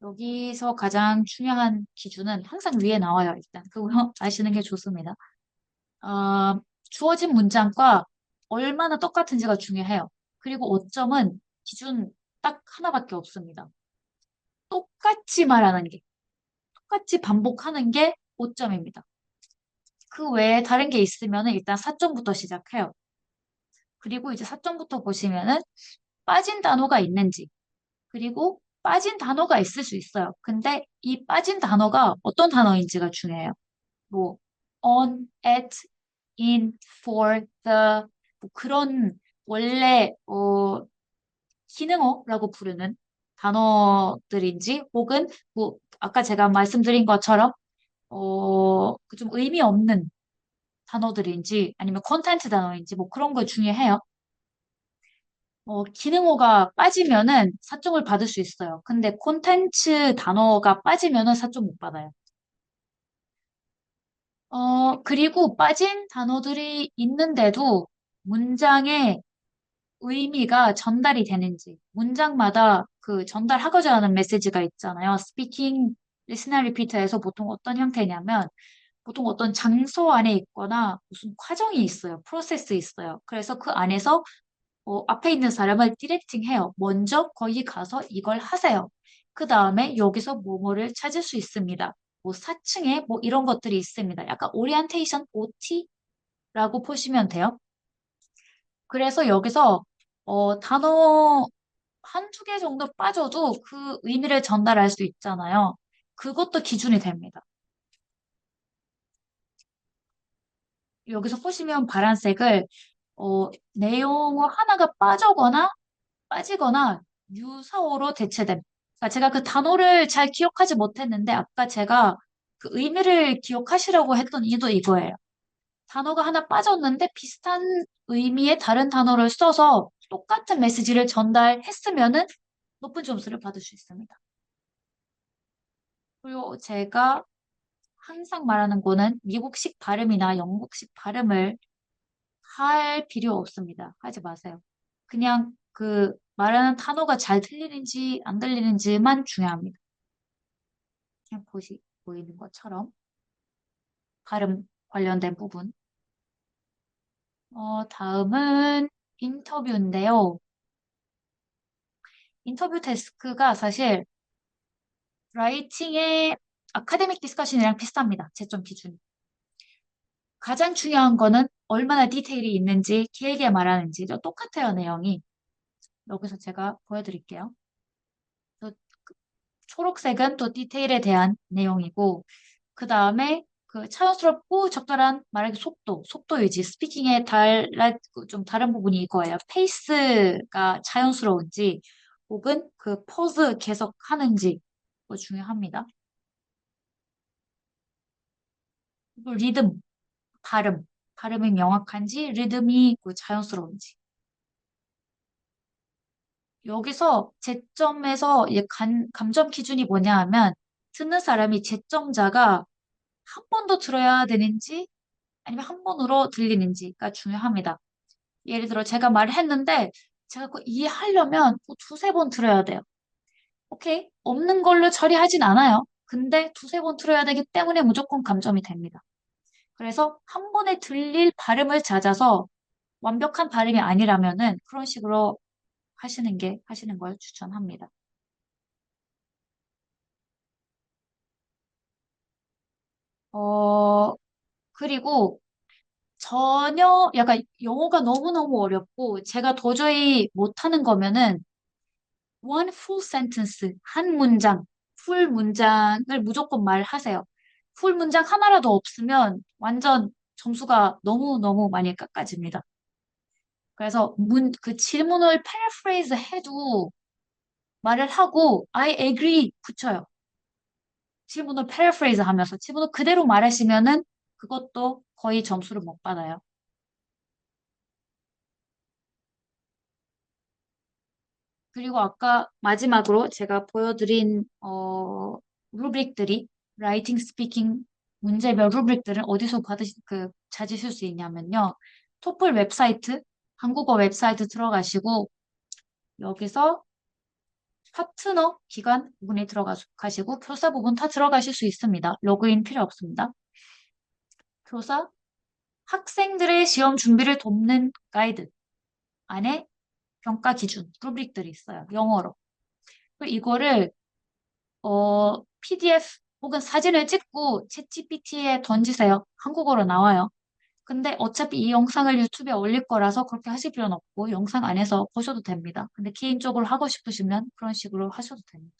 여기서 가장 중요한 기준은 항상 위에 나와요. 일단 그거 아시는 게 좋습니다. 주어진 문장과 얼마나 똑같은지가 중요해요. 그리고 5점은 기준 딱 하나밖에 없습니다. 똑같이 말하는 게, 똑같이 반복하는 게 5점입니다. 그 외에 다른 게 있으면 일단 4점부터 시작해요. 그리고 이제 4점부터 보시면은 빠진 단어가 있는지, 그리고 빠진 단어가 있을 수 있어요. 근데 이 빠진 단어가 어떤 단어인지가 중요해요. 뭐, on, at, in, for, the, 뭐 그런 원래, 기능어라고 부르는 단어들인지, 혹은 뭐, 아까 제가 말씀드린 것처럼, 그좀 의미 없는 단어들인지 아니면 컨텐츠 단어인지 뭐 그런 거 중요해요. 기능어가 빠지면은 4점을 받을 수 있어요. 근데 콘텐츠 단어가 빠지면은 4점 못 받아요. 그리고 빠진 단어들이 있는데도 문장의 의미가 전달이 되는지, 문장마다 그 전달하고자 하는 메시지가 있잖아요. 스피킹, 리스너 리피터에서 보통 어떤 형태냐면, 보통 어떤 장소 안에 있거나 무슨 과정이 있어요. 프로세스 있어요. 그래서 그 안에서 앞에 있는 사람을 디렉팅 해요. 먼저 거기 가서 이걸 하세요. 그 다음에 여기서 뭐뭐를 찾을 수 있습니다. 뭐 4층에 뭐 이런 것들이 있습니다. 약간 오리엔테이션 OT라고 보시면 돼요. 그래서 여기서 단어 한두 개 정도 빠져도 그 의미를 전달할 수 있잖아요. 그것도 기준이 됩니다. 여기서 보시면 파란색을 내용어 하나가 빠지거나 유사어로 대체됨. 그러니까 제가 그 단어를 잘 기억하지 못했는데 아까 제가 그 의미를 기억하시라고 했던 이유도 이거예요. 단어가 하나 빠졌는데 비슷한 의미의 다른 단어를 써서 똑같은 메시지를 전달했으면은 높은 점수를 받을 수 있습니다. 그리고 제가 항상 말하는 거는 미국식 발음이나 영국식 발음을 할 필요 없습니다. 하지 마세요. 그냥 그 말하는 단어가 잘 들리는지 안 들리는지만 중요합니다. 그냥 보이는 것처럼 발음 관련된 부분. 다음은 인터뷰인데요. 인터뷰 데스크가 사실 라이팅의 아카데믹 디스커션이랑 비슷합니다. 채점 기준이. 가장 중요한 거는 얼마나 디테일이 있는지, 길게 말하는지. 똑같아요, 내용이. 여기서 제가 보여드릴게요. 또 초록색은 또 디테일에 대한 내용이고, 그 다음에 그 자연스럽고 적절한 말하기 속도 유지, 스피킹의 좀 다른 부분이 이거예요. 페이스가 자연스러운지, 혹은 그 포즈 계속 하는지, 그거 중요합니다. 그리고 리듬, 발음이 명확한지, 리듬이 그 자연스러운지. 여기서 채점에서 감점 기준이 뭐냐 하면, 듣는 사람이 채점자가 한 번 더 들어야 되는지, 아니면 한 번으로 들리는지가 중요합니다. 예를 들어 제가 말을 했는데 제가 그거 이해하려면 뭐 두세 번 들어야 돼요. 오케이? 없는 걸로 처리하진 않아요. 근데 두세 번 들어야 되기 때문에 무조건 감점이 됩니다. 그래서 한 번에 들릴 발음을 찾아서 완벽한 발음이 아니라면은 그런 식으로 하시는 걸 추천합니다. 어, 그리고 전혀 약간 영어가 너무너무 어렵고 제가 도저히 못하는 거면은 one full sentence, 한 문장, 풀 문장을 무조건 말하세요. 풀 문장 하나라도 없으면 완전 점수가 너무너무 많이 깎아집니다. 그래서 그 질문을 paraphrase 해도 말을 하고 I agree 붙여요. 질문을 paraphrase 하면서 질문을 그대로 말하시면은 그것도 거의 점수를 못 받아요. 그리고 아까 마지막으로 제가 보여드린 루브릭들이 라이팅 스피킹 문제별 루브릭들은 어디서 찾으실 수 있냐면요. 토플 웹사이트, 한국어 웹사이트 들어가시고 여기서 파트너 기관 부분에 들어가시고 교사 부분 다 들어가실 수 있습니다. 로그인 필요 없습니다. 교사, 학생들의 시험 준비를 돕는 가이드 안에 평가 기준, 루브릭들이 있어요. 영어로. 그리고 이거를 PDF 혹은 사진을 찍고 챗GPT에 던지세요. 한국어로 나와요. 근데 어차피 이 영상을 유튜브에 올릴 거라서 그렇게 하실 필요는 없고 영상 안에서 보셔도 됩니다. 근데 개인적으로 하고 싶으시면 그런 식으로 하셔도 됩니다.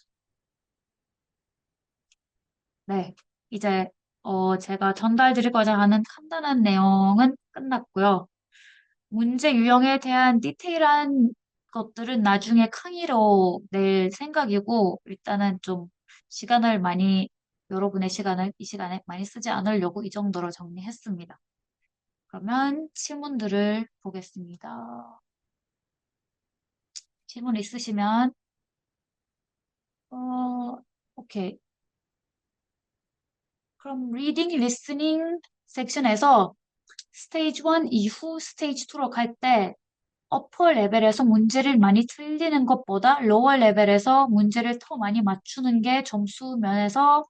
네. 이제 제가 전달드리고자 하는 간단한 내용은 끝났고요. 문제 유형에 대한 디테일한 것들은 나중에 강의로 낼 생각이고, 일단은 좀 시간을 많이, 여러분의 시간을 이 시간에 많이 쓰지 않으려고 이 정도로 정리했습니다. 그러면 질문들을 보겠습니다. 질문 있으시면, 오케이. 그럼 리딩, 리스닝 섹션에서 스테이지 1 이후 스테이지 2로 갈때 어퍼 레벨에서 문제를 많이 틀리는 것보다 로어 레벨에서 문제를 더 많이 맞추는 게 점수 면에서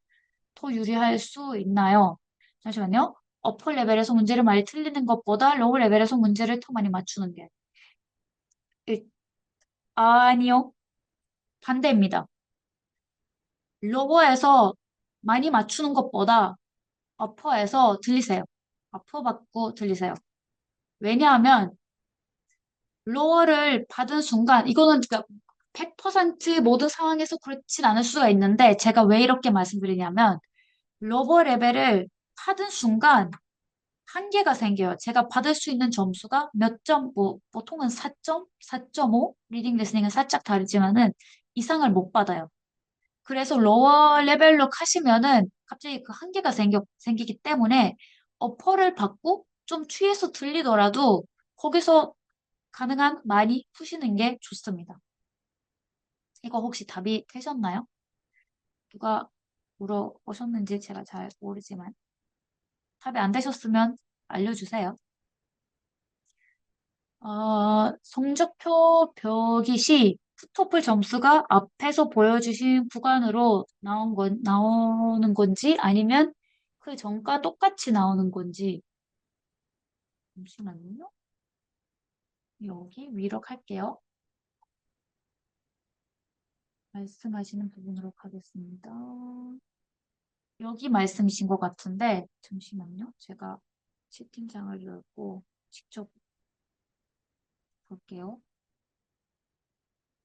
더 유리할 수 있나요? 잠시만요. 어퍼 레벨에서 문제를 많이 틀리는 것보다 로어 레벨에서 문제를 더 많이 맞추는 게. 일- 아니요. 반대입니다. 로어에서 많이 맞추는 것보다 어퍼에서 들리세요. 어퍼 받고 들리세요. 왜냐하면 로어를 받은 순간, 이거는 그러니까 100% 모든 상황에서 그렇진 않을 수가 있는데, 제가 왜 이렇게 말씀드리냐면, 로버 레벨을 받은 순간 한계가 생겨요. 제가 받을 수 있는 점수가 몇 점, 뭐, 보통은 4점, 4.5, 리딩 리스닝은 살짝 다르지만은 이상을 못 받아요. 그래서 로어 레벨로 가시면은 갑자기 그 한계가 생기기 때문에 어퍼를 받고 좀 취해서 들리더라도 거기서 가능한 많이 푸시는 게 좋습니다. 이거 혹시 답이 되셨나요? 누가 물어보셨는지 제가 잘 모르지만 답이 안 되셨으면 알려주세요. 성적표 벽이 시 스토플 점수가 앞에서 보여주신 구간으로 나오는 건지 아니면 그 전과 똑같이 나오는 건지 잠시만요. 여기 위로 갈게요. 말씀하시는 부분으로 가겠습니다. 여기 말씀이신 것 같은데, 잠시만요. 제가 채팅창을 열고 직접 볼게요.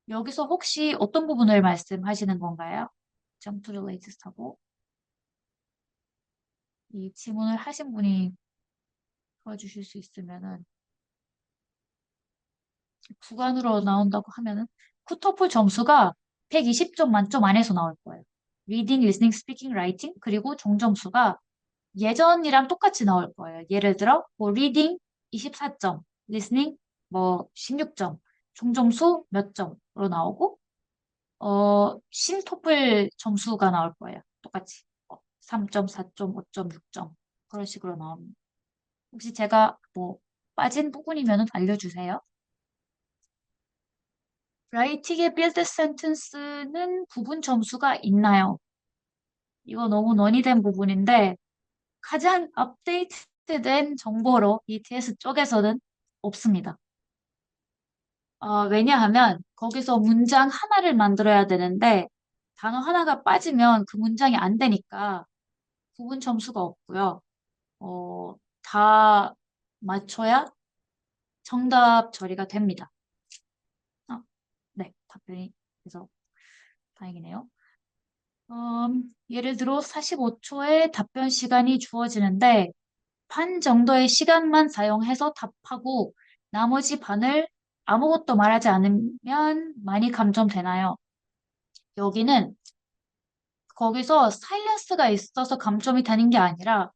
여기서 혹시 어떤 부분을 말씀하시는 건가요? jump to the latest 하고, 이 질문을 하신 분이 도와주실 수 있으면은, 구간으로 나온다고 하면은, 쿠토플 점수가 120점 만점 안에서 나올 거예요. reading, listening, speaking, writing, 그리고 종점수가 예전이랑 똑같이 나올 거예요. 예를 들어, 뭐, reading 24점, listening 뭐 16점, 종점수 몇 점으로 나오고, 신토플 점수가 나올 거예요. 똑같이. 3점, 4점, 5점, 6점. 그런 식으로 나옵니다. 혹시 제가 뭐, 빠진 부분이면 알려주세요. 라이팅의 빌드 센텐스는 부분 점수가 있나요? 이거 너무 논의된 부분인데, 가장 업데이트된 정보로 ETS 쪽에서는 없습니다. 왜냐하면 거기서 문장 하나를 만들어야 되는데 단어 하나가 빠지면 그 문장이 안 되니까 부분 점수가 없고요. 어, 다 맞춰야 정답 처리가 됩니다. 아, 네, 답변이 그래서 다행이네요. 예를 들어 45초의 답변 시간이 주어지는데 반 정도의 시간만 사용해서 답하고 나머지 반을 아무것도 말하지 않으면 많이 감점되나요? 여기는 거기서 사일런스가 있어서 감점이 되는 게 아니라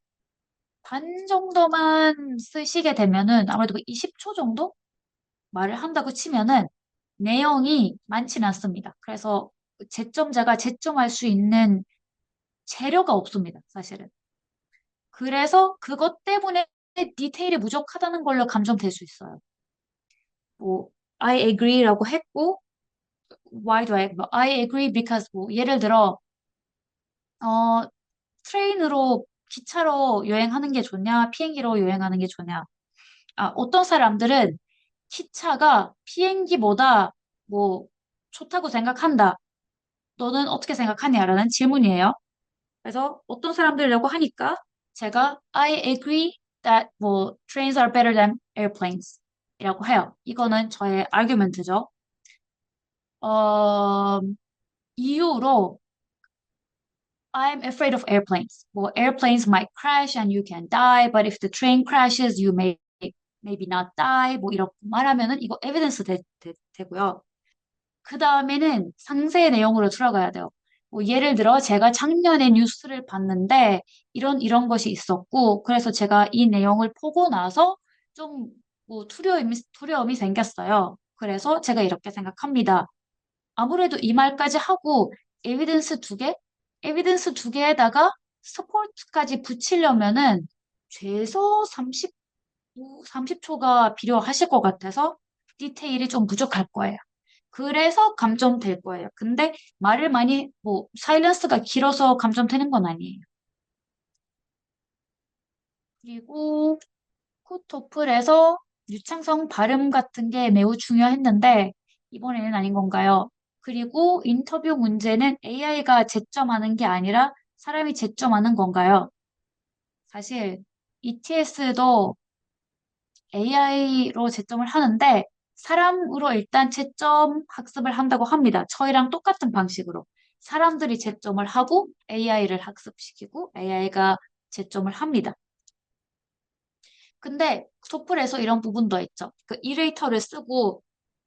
반 정도만 쓰시게 되면은 아무래도 20초 정도 말을 한다고 치면은 내용이 많지는 않습니다. 그래서 채점자가 채점할 수 있는 재료가 없습니다, 사실은. 그래서 그것 때문에 디테일이 부족하다는 걸로 감점될 수 있어요. 뭐, I agree라고 했고, why do I agree because 뭐, 예를 들어, 어, 트레인으로, 기차로 여행하는 게 좋냐, 비행기로 여행하는 게 좋냐. 어떤 사람들은 기차가 비행기보다 뭐, 좋다고 생각한다. 너는 어떻게 생각하냐라는 질문이에요. 그래서 어떤 사람들이라고 하니까 제가 I agree that 뭐, trains are better than airplanes 이라고 해요. 이거는 저의 아규멘트죠. 어, 이유로 I'm afraid of airplanes. 뭐, airplanes might crash and you can die, but if the train crashes, you may maybe not die. 뭐, 이렇게 말하면은 이거 에비던스 되고요. 그 다음에는 상세 내용으로 들어가야 돼요. 뭐, 예를 들어, 제가 작년에 뉴스를 봤는데, 이런 것이 있었고, 그래서 제가 이 내용을 보고 나서 좀, 뭐, 두려움이 생겼어요. 그래서 제가 이렇게 생각합니다. 아무래도 이 말까지 하고 에비던스 두 개? 에비던스 두 개에다가 서포트까지 붙이려면은 최소 30초가 필요하실 것 같아서 디테일이 좀 부족할 거예요. 그래서 감점될 거예요. 근데 말을 많이, 뭐, 사일런스가 길어서 감점되는 건 아니에요. 그리고 코토플에서 유창성 발음 같은 게 매우 중요했는데 이번에는 아닌 건가요? 그리고 인터뷰 문제는 AI가 채점하는 게 아니라 사람이 채점하는 건가요? 사실 ETS도 AI로 채점을 하는데 사람으로 일단 채점 학습을 한다고 합니다. 저희랑 똑같은 방식으로. 사람들이 채점을 하고 AI를 학습시키고 AI가 채점을 합니다. 근데 토플에서 이런 부분도 있죠. 그 이레이터를 쓰고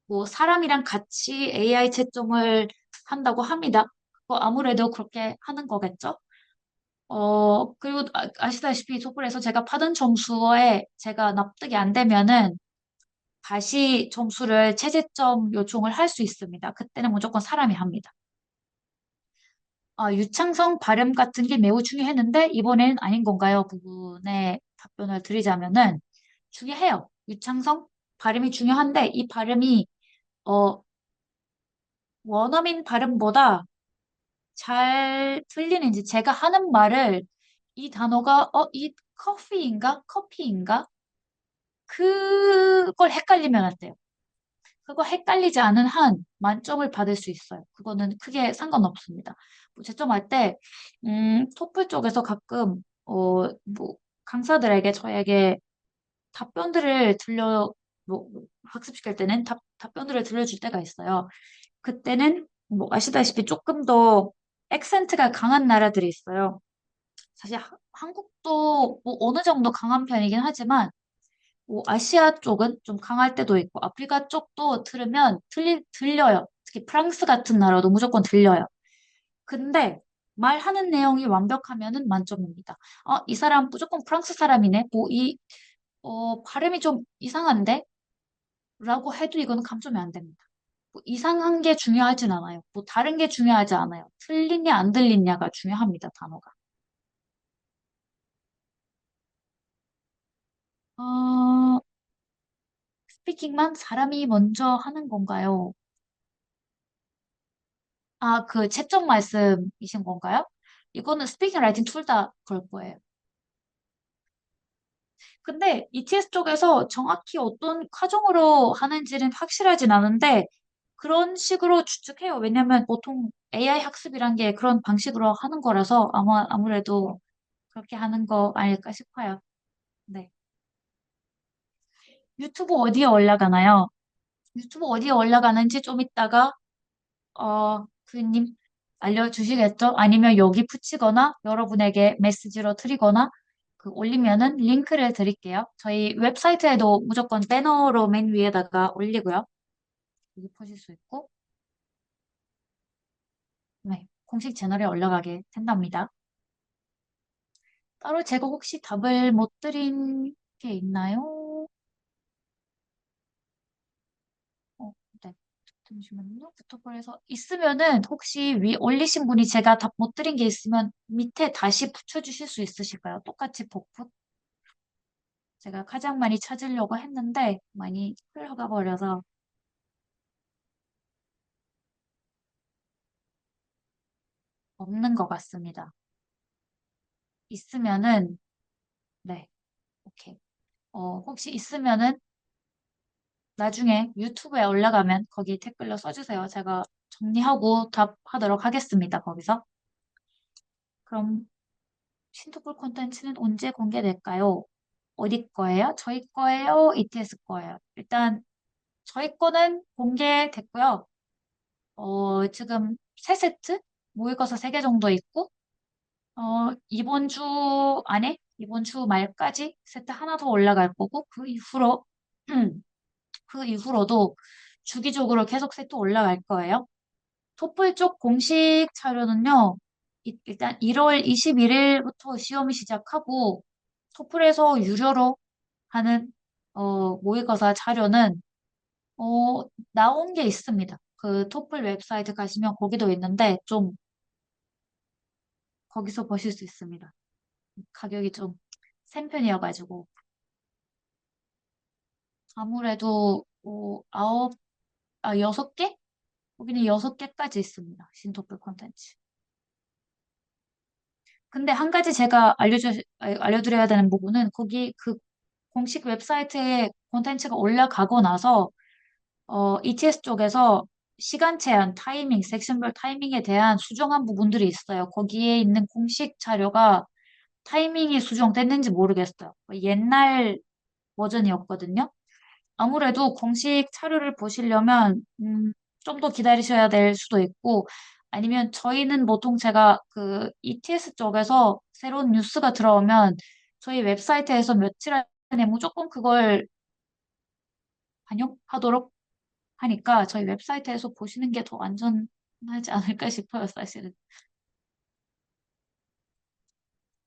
뭐 사람이랑 같이 AI 채점을 한다고 합니다. 아무래도 그렇게 하는 거겠죠? 그리고 아시다시피 토플에서 제가 받은 점수에 제가 납득이 안 되면은 다시 점수를 최저점 요청을 할 수 있습니다. 그때는 무조건 사람이 합니다. 유창성 발음 같은 게 매우 중요했는데 이번에는 아닌 건가요? 부분에 답변을 드리자면은 중요해요. 유창성 발음이 중요한데 이 발음이 어, 원어민 발음보다 잘 들리는지 제가 하는 말을 이 단어가 이 커피인가? 커피인가? 그걸 헷갈리면 안 돼요. 그거 헷갈리지 않은 한 만점을 받을 수 있어요. 그거는 크게 상관없습니다. 뭐 채점할 때, 토플 쪽에서 가끔, 뭐, 강사들에게 저에게 답변들을 학습시킬 때는 답변들을 들려줄 때가 있어요. 그때는 뭐 아시다시피 조금 더 액센트가 강한 나라들이 있어요. 사실 한국도 뭐 어느 정도 강한 편이긴 하지만 뭐 아시아 쪽은 좀 강할 때도 있고 아프리카 쪽도 들으면 들려요. 특히 프랑스 같은 나라도 무조건 들려요. 근데 말하는 내용이 완벽하면은 만점입니다. 이 사람 무조건 프랑스 사람이네. 발음이 좀 이상한데? 라고 해도 이거는 감점이 안 됩니다. 뭐 이상한 게 중요하진 않아요. 뭐 다른 게 중요하지 않아요. 틀리냐 안 들리냐가 중요합니다, 단어가. 어, 스피킹만 사람이 먼저 하는 건가요? 그 채점 말씀이신 건가요? 이거는 스피킹, 라이팅 둘 다 그럴 거예요. 근데 ETS 쪽에서 정확히 어떤 과정으로 하는지는 확실하진 않은데 그런 식으로 추측해요. 왜냐면 보통 AI 학습이란 게 그런 방식으로 하는 거라서 아무래도 그렇게 하는 거 아닐까 싶어요. 네. 유튜브 어디에 올라가나요? 유튜브 어디에 올라가는지 좀 이따가 그님 알려주시겠죠? 아니면 여기 붙이거나 여러분에게 메시지로 드리거나 올리면은 링크를 드릴게요. 저희 웹사이트에도 무조건 배너로 맨 위에다가 올리고요. 여기 보실 수 있고, 네, 공식 채널에 올라가게 된답니다. 따로 제가 혹시 답을 못 드린 게 있나요? 어, 네. 잠시만요. 부터볼에서 있으면은 혹시 위 올리신 분이 제가 답 못 드린 게 있으면 밑에 다시 붙여주실 수 있으실까요? 똑같이 복붙? 제가 가장 많이 찾으려고 했는데 많이 흘러가 버려서 없는 것 같습니다. 있으면은 네, 오케이. 혹시 있으면은 나중에 유튜브에 올라가면 거기 댓글로 써주세요. 제가 정리하고 답하도록 하겠습니다. 거기서. 그럼 신토불 콘텐츠는 언제 공개될까요? 어디 거예요? 저희 거예요? ETS 거예요? 일단 저희 거는 공개됐고요. 지금 세세트 모의고사 3개 정도 있고 이번 주 안에 이번 주 말까지 세트 하나 더 올라갈 거고 그 이후로도 주기적으로 계속 세트 올라갈 거예요. 토플 쪽 공식 자료는요. 일단 1월 21일부터 시험이 시작하고 토플에서 유료로 하는 모의고사 자료는 어, 나온 게 있습니다. 그 토플 웹사이트 가시면 거기도 있는데 좀 거기서 보실 수 있습니다. 가격이 좀 센 편이어가지고 아무래도 6개? 거기는 6개까지 있습니다. 신토플 콘텐츠. 근데 한 가지 제가 알려드려야 되는 부분은 거기 그 공식 웹사이트에 콘텐츠가 올라가고 나서 ETS 쪽에서 시간 제한, 타이밍, 섹션별 타이밍에 대한 수정한 부분들이 있어요. 거기에 있는 공식 자료가 타이밍이 수정됐는지 모르겠어요. 옛날 버전이었거든요. 아무래도 공식 자료를 보시려면 좀 더 기다리셔야 될 수도 있고 아니면 저희는 보통 제가 그 ETS 쪽에서 새로운 뉴스가 들어오면 저희 웹사이트에서 며칠 안에 무조건 그걸 반영하도록 하니까 저희 웹사이트에서 보시는 게 더 안전하지 않을까 싶어요, 사실은.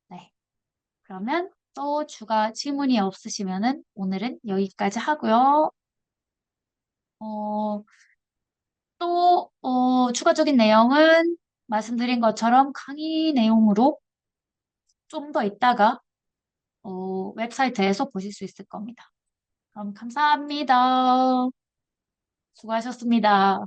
네. 그러면 또 추가 질문이 없으시면은 오늘은 여기까지 하고요. 어, 추가적인 내용은 말씀드린 것처럼 강의 내용으로 좀 더 있다가 웹사이트에서 보실 수 있을 겁니다. 그럼 감사합니다. 수고하셨습니다.